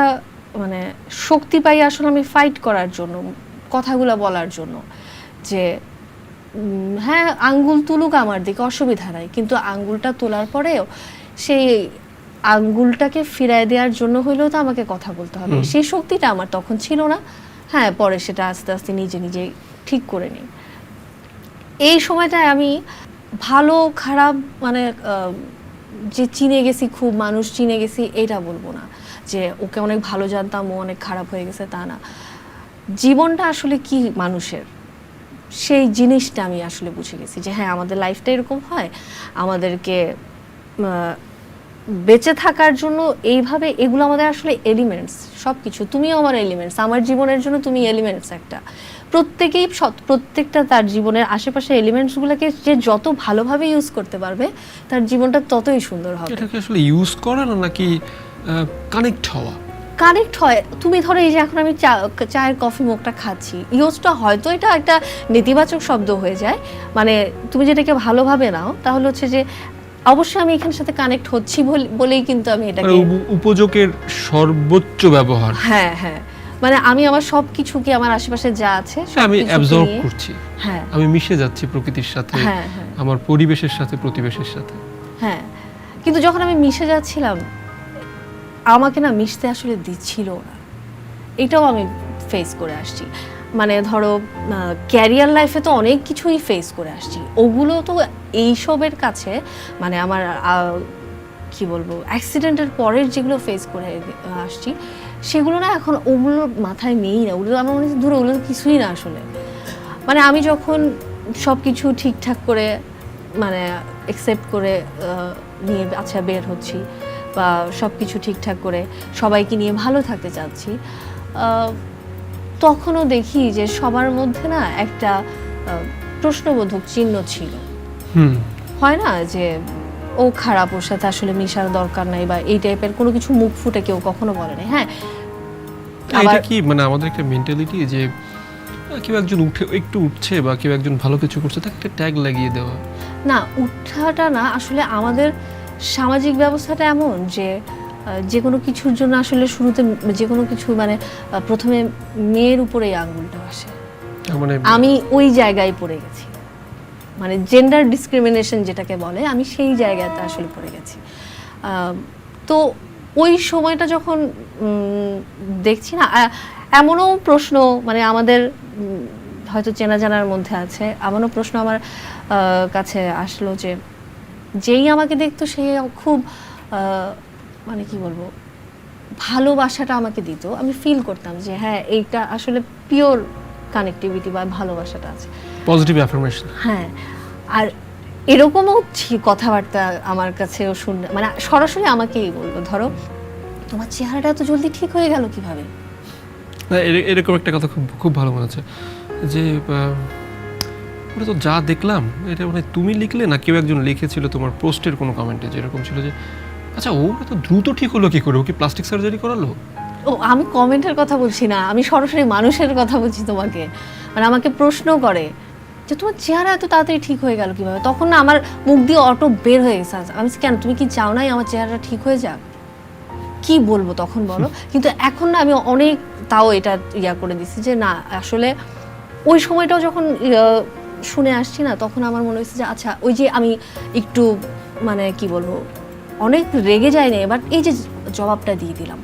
মানে শক্তি পাই আসলে আমি ফাইট করার জন্য, কথাগুলো বলার জন্য। যে হ্যাঁ আঙ্গুল তুলুক আমার দিকে, অসুবিধা নাই, কিন্তু আঙ্গুলটা তোলার পরেও সেই আঙ্গুলটাকে ফিরায় দেওয়ার জন্য হইলেও তো আমাকে কথা বলতে হবে। সেই শক্তিটা আমার তখন ছিল না। হ্যাঁ পরে সেটা আস্তে আস্তে নিজে নিজে ঠিক করে নিই। এই সময়টায় আমি ভালো খারাপ মানে যে চিনে গেছি, খুব মানুষ চিনে গেছি এটা বলবো না, যে ওকে অনেক ভালো জানতাম ও অনেক খারাপ হয়ে গেছে তা না। জীবনটা আসলে কি মানুষের, সেই জিনিসটা আমি আসলে বুঝে গেছি যে হ্যাঁ আমাদের লাইফটা এরকম হয়, আমাদেরকে বেঁচে থাকার জন্য এইভাবে এগুলো আমাদের আসলে এলিমেন্টস। সব কিছু, তুমিও আমার এলিমেন্টস, আমার জীবনের জন্য তুমি এলিমেন্টস একটা। প্রত্যেকটা তার জীবনের আশেপাশে এলিমেন্টসগুলোকে যে যত ভালোভাবে ইউজ করতে পারবে তার জীবনটা ততই সুন্দর হবে। এটাকে আসলে ইউজ করা না, নাকি কানেক্ট হওয়া? কানেক্ট হয়। তুমি ধরো এই যে এখন আমি চায়ের কফি মগটা খাচ্ছি, ইউজটা হয়তো এটা একটা নেতিবাচক শব্দ হয়ে যায়, মানে তুমি যেটাকে ভালোভাবে নাও তাহলে হচ্ছে যে অবশ্যই আমি এখানের সাথে কানেক্ট হচ্ছি বলেই কিন্তু আমি এটাকে উপযোগের সর্বোচ্চ ব্যবহার। হ্যাঁ হ্যাঁ, মানে আমি আমার সব কিছুকে আমার আশেপাশে যা আছে আমি অ্যাবজর্ব করছি। হ্যাঁ, আমি মিশে যাচ্ছি প্রকৃতির সাথে, আমার পরিবেশের সাথে, প্রতিবেশের সাথে। হ্যাঁ, কিন্তু যখন আমি মিশে যাচ্ছিলাম আমাকে না মিশতে আসলে দিচ্ছিল না। এটাও আমি ফেস করে আসছি। মানে ধরো ক্যারিয়ার লাইফে তো অনেক কিছুই ফেস করে আসছি, ওগুলো তো এইসবের কাছে মানে আমার কি বলবো অ্যাক্সিডেন্টের পরের যেগুলো ফেস করে আসছি সেগুলো না এখন ওগুলো মাথায় নেই না। ওগুলো আমার মনে হচ্ছে ধরো ওগুলো কিছুই না আসলে। মানে আমি যখন সব কিছু ঠিকঠাক করে মানে অ্যাকসেপ্ট করে নিয়ে আচ্ছা বের হচ্ছি বা সব কিছু ঠিকঠাক করে সবাইকে নিয়ে ভালো থাকতে চাচ্ছি, তখনও দেখি যে সবার মধ্যে না একটা প্রশ্নবোধক চিহ্ন ছিল। হয় না যে ও খারাপ, ওর সাথে আসলে মিশার দরকার নাই, বা এই টাইপের কোনো কিছু মুখ ফুটে কেউ কখনো বলে নাই। হ্যাঁ, এটা কি মানে আমাদের একটা মেন্টালিটি যে কেউ একজন একটু উঠছে বা কেউ একজন ভালো কিছু করছে তাকে একটা ট্যাগ লাগিয়ে দেওয়া? না, উঠাটা না, আসলে আমাদের সামাজিক ব্যবস্থাটা এমন যে যে কোনো কিছুর জন্য আসলে শুরুতে যে কোনো কিছু মানে প্রথমে মেয়ের উপরেই আঙ্গুলটা আসে। মানে আমি ওই জায়গায় পড়ে গেছি, মানে জেন্ডার ডিসক্রিমিনেশন যেটাকে বলে, আমি সেই জায়গাতে আসলে পড়ে গেছি। তো ওই সময়টা যখন দেখছি না, এমনও প্রশ্ন মানে আমাদের হয়তো চেনা জানার মধ্যে আছে, এমনও প্রশ্ন আমার কাছে আসলো যে যেই আমাকে দেখতো সে খুব মানে কি বলবো, ভালোবাসাটা আমাকে দিত, আমি ফিল করতাম যে হ্যাঁ এইটা আসলে পিওর কানেক্টিভিটি বা ভালোবাসাটা আছে, পজিটিভ অ্যাফার্মেশন। হ্যাঁ, আর এরকমও কথাবার্তা আমার কাছেও শুনলে, মানে সরাসরি আমাকেই বলবো, ধরো তোমার চেহারাটা এত জলদি ঠিক হয়ে গেল কিভাবে। এরকম একটা কথা খুব খুব ভালো মনে হচ্ছে যে ওটা তো যা দেখলাম এটা মানে তুমি লিখলে না কেউ একজন লিখেছিল তোমার পোস্টের কোনো কমেন্টে, যেরকম ছিল যে আচ্ছা ও এত দ্রুত ঠিক হলো কি করে, ও কি প্লাস্টিক সার্জারি করালো? ও আমি কমেন্টের কথা বলছি না, আমি সরাসরি মানুষের কথা বলছি তোমাকে। মানে আমাকে প্রশ্ন করে যে তোমার চেহারা এত তাড়াতাড়ি ঠিক হয়ে গেল কিভাবে, তখন না আমার মুখ দিয়ে অটো বের হয়ে গেছে। আমি কেন, তুমি কি চাও নাই আমার চেহারাটা ঠিক হয়ে যাক? কি বলবো তখন বলো? কিন্তু এখন না আমি অনেক তাও এটা করে দিছি যে না, আসলে ওই সময়টাও যখন শুনে আসছি না, তখন আমার মনে হয়েছে যে আচ্ছা ওই যে আমি একটু মানে কি বলবো অনেক রেগে যাই না, বাট এই যে জবাবটা দিয়ে দিলাম,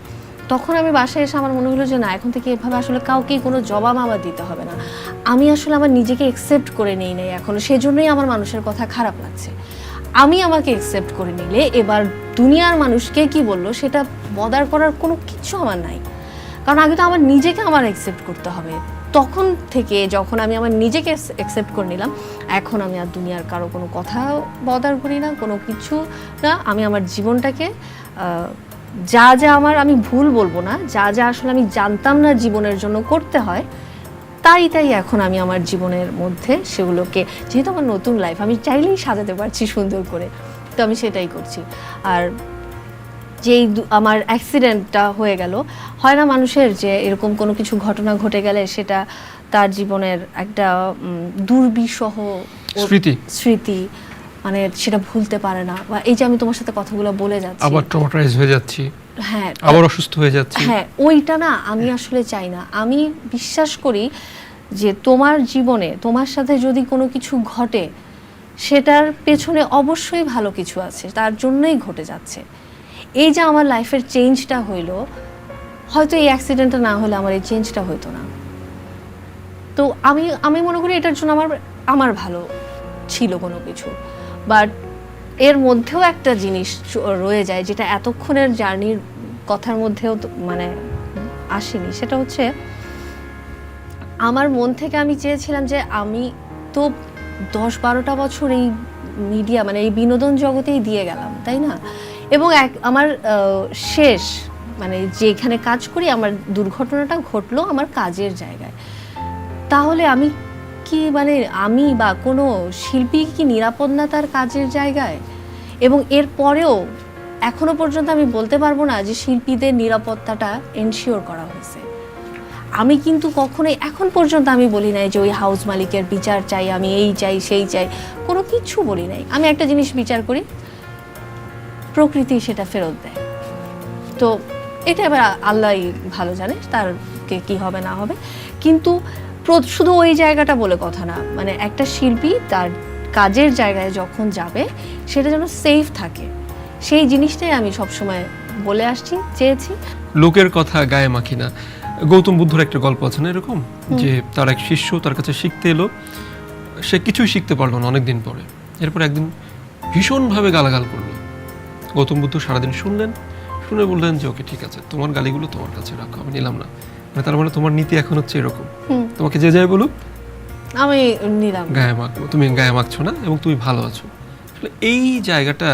তখন আমি বাসায় এসে আমার মনে হলো যে না, এখন থেকে এভাবে আসলে কাউকেই কোনো জবাব আমার দিতে হবে না। আমি আসলে আমার নিজেকে একসেপ্ট করে নেই নাই এখনো, সেজন্যই আমার মানুষের কথা খারাপ লাগছে। আমি আমাকে একসেপ্ট করে নিলে এবার দুনিয়ার মানুষকে কি বললো সেটা বদার করার কোনো কিছু আমার নাই, কারণ আগে তো আমার নিজেকে আমার একসেপ্ট করতে হবে। তখন থেকে যখন আমি আমার নিজেকে একসেপ্ট করে নিলাম, এখন আমি আর দুনিয়ার কারো কোনো কথা বদার করি না, কোনো কিছু না। আমি আমার জীবনটাকে যা যা আমার, আমি ভুল বলবো না, যা যা আসলে আমি জানতাম না জীবনের জন্য করতে হয়, তাই এখন আমি আমার জীবনের মধ্যে সেগুলোকে, যেহেতু আমার নতুন লাইফ, আমি চাইলেই সাজাতে পারছি সুন্দর করে, তো আমি সেটাই করছি। আর যেই আমার অ্যাক্সিডেন্টটা হয়ে গেল, হয় না মানুষের যে এরকম কোনো কিছু ঘটনা ঘটে গেলে সেটা তার জীবনের একটা দুর্বিষহ স্মৃতি, মানে সেটা ভুলতে পারে না। বা এই যে আমি তোমার সাথে কথাগুলো বলে যাচ্ছি, আবার ট্রমাটাইজ হয়ে যাচ্ছি, হ্যাঁ আবার অসুস্থ হয়ে যাচ্ছি, হ্যাঁ ওইটা না আমি আসলে চাই না। আমি বিশ্বাস করি যে তোমার জীবনে তোমার সাথে যদি কোনো কিছু ঘটে, সেটার পেছনে অবশ্যই ভালো কিছু আছে, তার জন্যই ঘটে যাচ্ছে। এই যে আমার লাইফের চেঞ্জটা হইলো, হয়তো এই অ্যাক্সিডেন্টটা না হলে আমার এই চেঞ্জটা হইতো না। তো আমি মনে করি এটার জন্য আমার ভালো ছিল কোনো কিছু, বাট এর মধ্যেও একটা জিনিস রয়ে যায় যেটা এতক্ষণের জার্নির কথার মধ্যেও মানে আসেনি, সেটা হচ্ছে আমার মন থেকে আমি চেয়েছিলাম যে আমি তো 10-12টা বছর এই মিডিয়া মানে এই বিনোদন জগতেই দিয়ে গেলাম, তাই না? এবং আমার শেষ মানে যেখানে কাজ করি, আমার দুর্ঘটনাটা ঘটলো আমার কাজের জায়গায়। তাহলে আমি কি মানে আমি বা কোনো শিল্পী কি নিরাপদ না তার কাজের জায়গায়? এবং এর পরেও এখনো পর্যন্ত আমি বলতে পারবো না যে শিল্পীদের নিরাপত্তাটা এনশিওর করা হয়েছে। আমি কিন্তু কখনোই এখন পর্যন্ত আমি বলি নাই যে ওই হাউস মালিকের বিচার চাই, আমি এই চাই সেই চাই, কোনো কিছু বলি নাই। আমি একটা জিনিস বিচার করি, প্রকৃতি সেটা ফেরত দেয়। তো এটা এবার আল্লাহই ভালো জানে তার কি হবে না হবে, কিন্তু শুধু ওই জায়গাটা বলে কথা না, মানে একটা শিল্পী তার কাজের জায়গায় যখন যাবে সেটা যেন সেফ থাকে, সেই জিনিসটাই আমি সবসময় বলে আসছি, চেয়েছি। লোকের কথা গায়ে মাখি না। গৌতম বুদ্ধর একটা গল্প আছে না এরকম, যে তার এক শিষ্য তার কাছে শিখতে এলো, সে কিছুই শিখতে পারলো না অনেকদিন পরে। এরপর একদিন ভীষণভাবে গালাগাল করলো। গৌতম বুদ্ধ সারাদিন শুনলেন, শুনে বললেন যে ওকে ঠিক আছে, তোমার গালিগুলো তোমার কাছে রাখো, আমি নিলাম না। মানে তার মানে তোমার নীতি এখন হচ্ছে এরকম, তোমাকে যে যাই বলুক আমি নিলাম, গায়ে মাখবো, তুমি গায়ে মাখছো না এবং তুমি ভালো আছো। এই জায়গাটা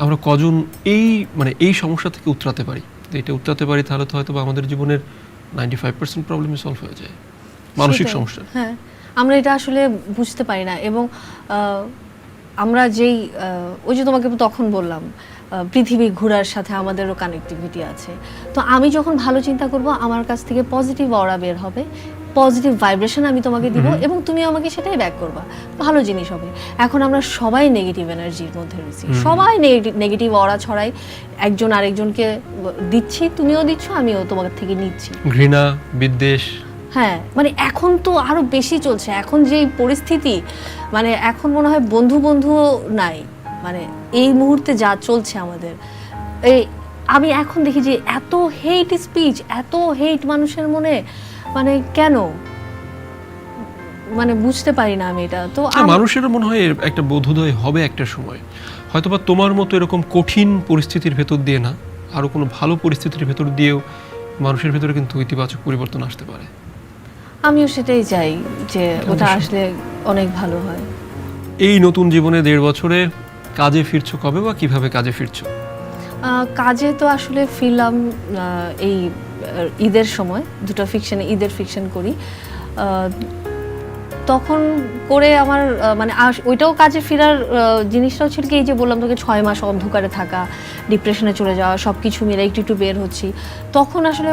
আমরা কজন এই মানে এই সমস্যা থেকে উতরাতে পারি, এটা উতরাতে পারি, তাহলে তো হয়তো আমাদের জীবনের 95% প্রবলেমই সলভ হয়ে যায় মানসিক সেটাই। সমস্যা। হ্যাঁ, আমরা এটা আসলে বুঝতে পারি না এবং আমরা যেই ওই যে তোমাকে তখন বললাম পৃথিবী ঘোরার সাথে আমাদেরও কানেক্টিভিটি আছে। তো আমি যখন ভালো চিন্তা করব আমার কাছ থেকে পজিটিভ অরা বের হবে, পজিটিভ ভাইব্রেশন আমি তোমাকে দিব এবং তুমি আমাকে সেটাই ব্যাক করবা, ভালো জিনিস হবে। এখন আমরা সবাই নেগেটিভ এনার্জির মধ্যে রয়েছি, সবাই নেগেটিভ অরা ছড়াই, একজন আরেকজনকে দিচ্ছি, তুমিও দিচ্ছ, আমিও তোমার থেকে নিচ্ছি। ঘৃণা, বিদ্বেষ, হ্যাঁ, মানে এখন তো আরো বেশি চলছে। এখন যেই পরিস্থিতি, মানে এখন মনে হয় বন্ধু বন্ধুও নাই, মানে এই মুহূর্তে যা চলছে আমাদের, এই আমি এখন দেখি যে এত হেট স্পিচ, এত হেট মানুষের মনে, মানে কেন, মানে বুঝতে পারি না আমি এটা। তো মানুষেরও মনে হয় একটা বোধোদয় হবে একটা সময়, হয়তোবা তোমার মতো এরকম কঠিন পরিস্থিতির ভেতর দিয়ে না, আরো কোনো ভালো পরিস্থিতির ভেতর দিয়েও মানুষের ভেতরে কিন্তু ইতিবাচক পরিবর্তন আসতে পারে। আমিও সেটাই চাই যে ওটা আসলে অনেক ভালো হয়। এই নতুন জীবনে 1.5 বছরে কাজে ফিরছো কবে বা কিভাবে কাজে ফিরছো? কাজে তো আসলে ফিরলাম এই ঈদের সময়, দুটো ফিকশনে, ঈদের ফিকশন করি, তখন করে আমার মানে ওইটাও কাজে ফেরার জিনিসটাও ছিল কি, এই যে বললাম তোকে 6 মাস অন্ধকারে থাকা, ডিপ্রেশনে চলে যাওয়া, সব কিছু মিলে একটু একটু বের হচ্ছি, তখন আসলে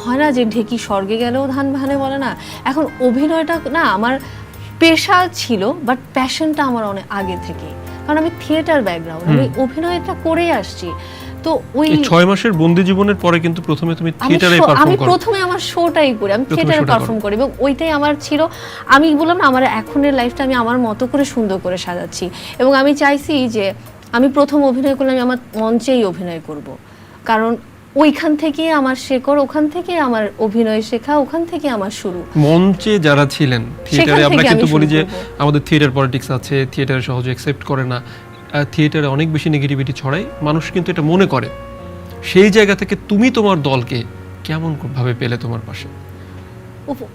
হয় না যে ঢেকি স্বর্গে গেলেও ধান ভানে বলে না। এখন অভিনয়টা না আমার পেশা ছিল, বাট প্যাশনটা আমার অনেক আগে থেকে, কারণ আমি থিয়েটার ব্যাকগ্রাউন্ড, আমি অভিনয়টা করে আসছি। তো ওই 6 মাসের বন্দি জীবনের পরে কিন্তু প্রথমে তুমি থিয়েটারে পারফর্ম আমি করো। প্রথমে আমার শোটাই করি, আমি থিয়েটারে পারফর্ম করি এবং ওইটাই আমার ছিল। আমি বললাম না, আমার এখনের লাইফটা আমি আমার মতো করে সুন্দর করে সাজাচ্ছি এবং আমি চাইছি যে আমি প্রথম অভিনয় করলে আমি আমার মঞ্চেই অভিনয় করব, কারণ ওইখান থেকে আমার শেকড়, ওখান থেকে আমার অভিনয় শেখা, ওখান থেকে আমার শুরু। মঞ্চে যারা ছিলেন থিয়েটারে, আমরা কিন্তু বলি যে করবো। আমাদের থিয়েটার পলিটিক্স আছে, থিয়েটারে সহজে অ্যাকসেপ্ট করে না, থিয়েটারে অনেক বেশি নেগেটিভিটি ছড়ায়, মানুষ কিন্তু এটা মনে করে। সেই জায়গা থেকে তুমি তোমার দলকে কেমন ভাবে পেলে তোমার পাশে?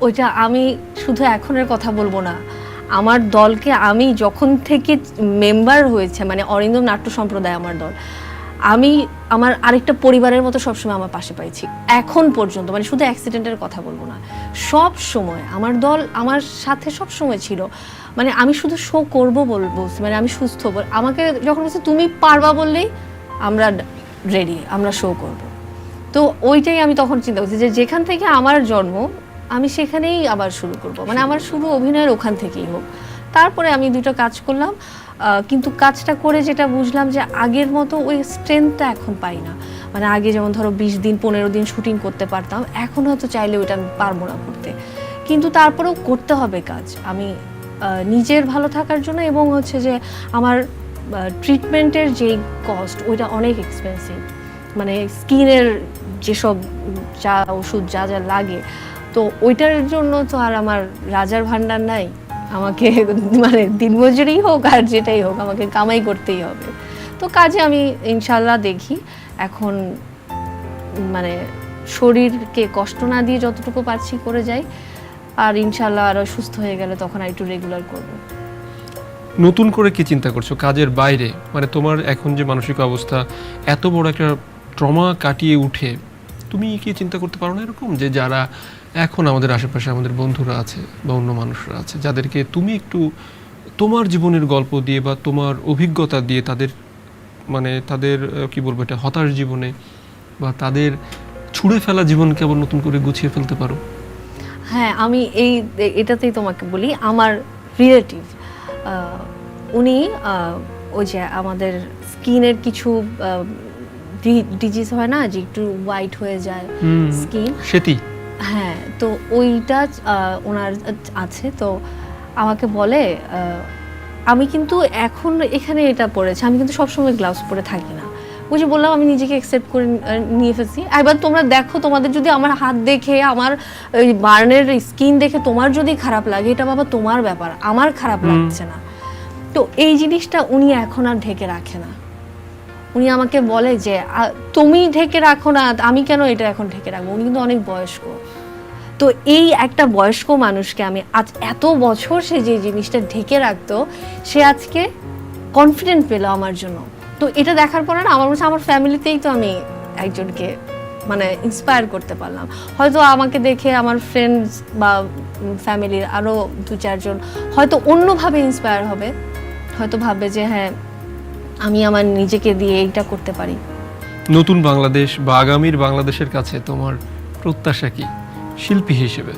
ওইটা আমি শুধু এখনের কথা বলবো না, আমার দলকে আমি যখন থেকে মেম্বার হয়েছে, মানে অরিন্দম নাট্য সম্প্রদায় আমার দল, আমি আমার আরেকটা পরিবারের মতো সবসময় আমার পাশে পাইছি এখন পর্যন্ত। মানে শুধু অ্যাক্সিডেন্টের কথা বলবো না, সব সময় আমার দল আমার সাথে সব সময় ছিল। মানে আমি শুধু শো করবো বলছি, মানে আমি সুস্থ আমাকে যখন বলছে তুমি পারবা বললেই আমরা রেডি, আমরা শো করব। তো ওইটাই আমি তখন চিন্তা করছি যে যেখান থেকে আমার জন্ম আমি সেখানেই আবার শুরু করব, মানে আমার শুরু অভিনয়ের ওখান থেকেই হোক। তারপরে আমি দুটো কাজ করলাম, কিন্তু কাজটা করে যেটা বুঝলাম যে আগের মতো ওই স্ট্রেংথটা এখন পাই না। মানে আগে যেমন ধরো 20 দিন 15 দিন শুটিং করতে পারতাম, এখন হয়তো চাইলে ওইটা আমি পারবো না করতে, কিন্তু তারপরেও করতে হবে কাজ আমি নিজের ভালো থাকার জন্য। এবং হচ্ছে যে আমার ট্রিটমেন্টের যে কস্ট ওইটা অনেক এক্সপেন্সিভ, মানে স্কিনের যেসব যা ওষুধ যা যা লাগে, তো ওইটার জন্য তো আর আমার রাজার ভান্ডার নাই, আমাকে মানে দিনমজুরি হোক আর যেটাই হোক আমাকে কামাই করতেই হবে। তো কাজে আমি ইনশাল্লাহ দেখি এখন, মানে শরীরকে কষ্ট না দিয়ে যতটুকু পারছি করে যাই, আর ইনশাল্লাহ আরো সুস্থ হয়ে গেলে তখন আর একটু রেগুলার করব। নতুন করে কি চিন্তা করছো কাজের বাইরে? মানে তোমার এখন যে মানসিক অবস্থা, এত বড় একটা ট্রমা কাটিয়ে উঠে তুমি কি চিন্তা করতে পারো না এরকম যে যারা এখন আমাদের আশেপাশে আমাদের বন্ধুরা আছে বা অন্য মানুষরা আছে, যাদেরকে তুমি একটু তোমার জীবনের গল্প দিয়ে বা তোমার অভিজ্ঞতা দিয়ে তাদের, মানে তাদের কি বলবো, এটা হতাশ জীবনে বা তাদের ছুঁড়ে ফেলা জীবনকে আবার নতুন করে গুছিয়ে ফেলতে পারো? হ্যাঁ, আমি এটাতেই তোমাকে বলি, আমার রিলেটিভ উনি ওই যে আমাদের স্কিনের কিছু ডিজিজ হয় না যে একটু হোয়াইট হয়ে যায় স্কিন, সেটি, হ্যাঁ, তো ওইটা ওনার আছে। তো আমাকে বলে, আমি কিন্তু এখন এখানে এটা পরেছি, আমি কিন্তু সবসময় গ্লাভস পরে থাকি না। ওই যে বললাম আমি নিজেকে অ্যাকসেপ্ট করে নিয়ে ফেলছি। এবার তোমরা দেখো, তোমাদের যদি আমার হাত দেখে, আমার ওই বার্নের স্কিন দেখে তোমার যদি খারাপ লাগে, এটা বাবা তোমার ব্যাপার, আমার খারাপ লাগছে না। তো এই জিনিসটা উনি এখন আর ঢেকে রাখে না। উনি আমাকে বলে যে তুমি ঢেকে রাখো না, আমি কেন এটা এখন ঢেকে রাখবো। উনি কিন্তু অনেক বয়স্ক, তো এই একটা বয়স্ক মানুষকে আমি আজ এত বছর সে যে জিনিসটা ঢেকে রাখতো, সে আজকে কনফিডেন্ট পেল আমার জন্য। তো এটা দেখার পরে না আমার মনে হচ্ছে আমার ফ্যামিলিতেই তো আমি একজনকে মানে ইন্সপায়ার করতে পারলাম। হয়তো আমাকে দেখে আমার ফ্রেন্ডস বা ফ্যামিলির আরও 2-4 জন হয়তো অন্যভাবে ইন্সপায়ার হবে, হয়তো ভাববে যে হ্যাঁ আমি আমার নিজেকে দিয়ে এইটা করতে পারি। নতুন বাংলাদেশ বা আগামীর বাংলাদেশের কাছে তোমার প্রত্যাশা কি শিল্পী হিসেবে?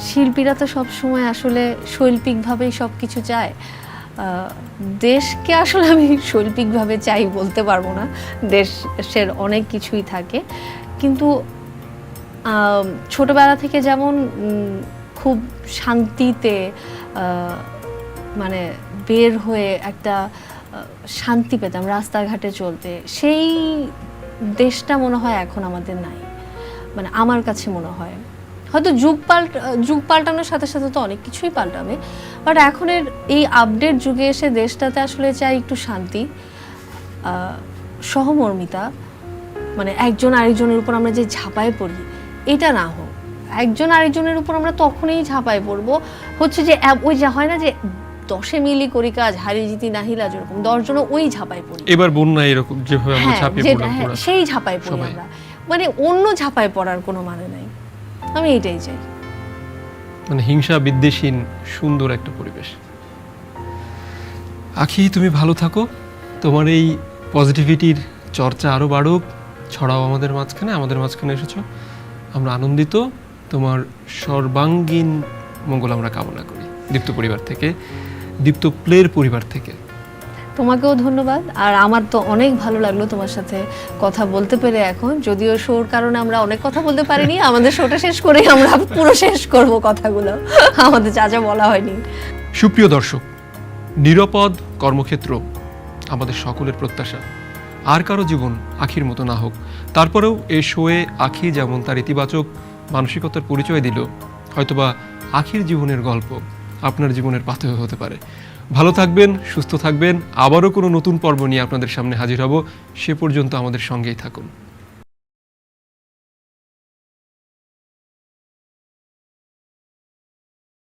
শিল্পীরা তো সবসময় আসলে শৈল্পিকভাবেই সব কিছু চায়। দেশকে আসলে আমি শৈল্পিকভাবে চাই বলতে পারবো না, দেশের অনেক কিছুই থাকে, কিন্তু ছোটবেলা থেকে যেমন খুব শান্তিতে মানে বের হয়ে একটা শান্তি পেতাম রাস্তাঘাটে চলতে, সেই দেশটা মনে হয় এখন আমাদের নাই, মানে আমার কাছে মনে হয়। হয়তো যুগ পাল্টানোর সাথে সাথে তো অনেক কিছুই পাল্টাবে, বাট এখনের এই আপডেট যুগে এসে দেশটাতে আসলে চাই একটু শান্তি, সহমর্মিতা, মানে একজন আরেকজনের উপর আমরা যে ঝাঁপায় পড়ি এটা না হোক। একজন আরেকজনের উপর আমরা তখনই ঝাঁপায় পড়বো হচ্ছে যে ওই যা হয় না যে 10 মিলি করি কাজ হারি জিতি নাহিলা, যেরকম 10 জন ওই ঝাঁপায় পড়ি। এবার বন্যা এরকম যেভাবে আমরা ঝাঁপিয়ে পড়লাম, সেই ঝাঁপায় পড়ি আমরা, মানে অন্য ঝাঁপায় পড়ার কোনো মানে নাই। আমি এটাই চাই, মানে হিংসা বিদ্বেষহীন সুন্দর একটা পরিবেশ। আখি, তুমি ভালো থাকো, তোমার এই পজিটিভিটির চর্চা আরো বাড়ুক, ছড়াও আমাদের মাঝখানে এসেছো, আমরা আনন্দিত। তোমার সর্বাঙ্গীন মঙ্গল আমরা কামনা করি দীপ্ত পরিবার থেকে, দীপ্ত প্লের পরিবার থেকে। তোমাকেও ধন্যবাদ। আর আমার তো অনেক ভালো লাগলো তোমার সাথে কথা বলতে পেরে এখন, যদিও শোর কারণে আমরা অনেক কথা বলতে পারিনি, আমাদের শোটা শেষ করেই আমরা পুরো শেষ করব কথাগুলো, আমাদের যা যা বলা হয়নি। সুপ্রিয় দর্শক, নিরাপদ কর্মক্ষেত্র আমাদের সকলের প্রত্যাশা। আর কারো জীবন আখির মতো না হোক, তারপরেও এই শোয়ে আখি যেমন তার ইতিবাচক মানসিকতার পরিচয় দিল, হয়তোবা আখির জীবনের গল্প আপনার জীবনের পাথেয় হতে পারে। ভালো থাকবেন, সুস্থ থাকবেন, আবারও কোনো নতুন পর্ব নিয়ে আপনাদের সামনে হাজির হব। সে পর্যন্ত আমাদের সঙ্গেই থাকুন।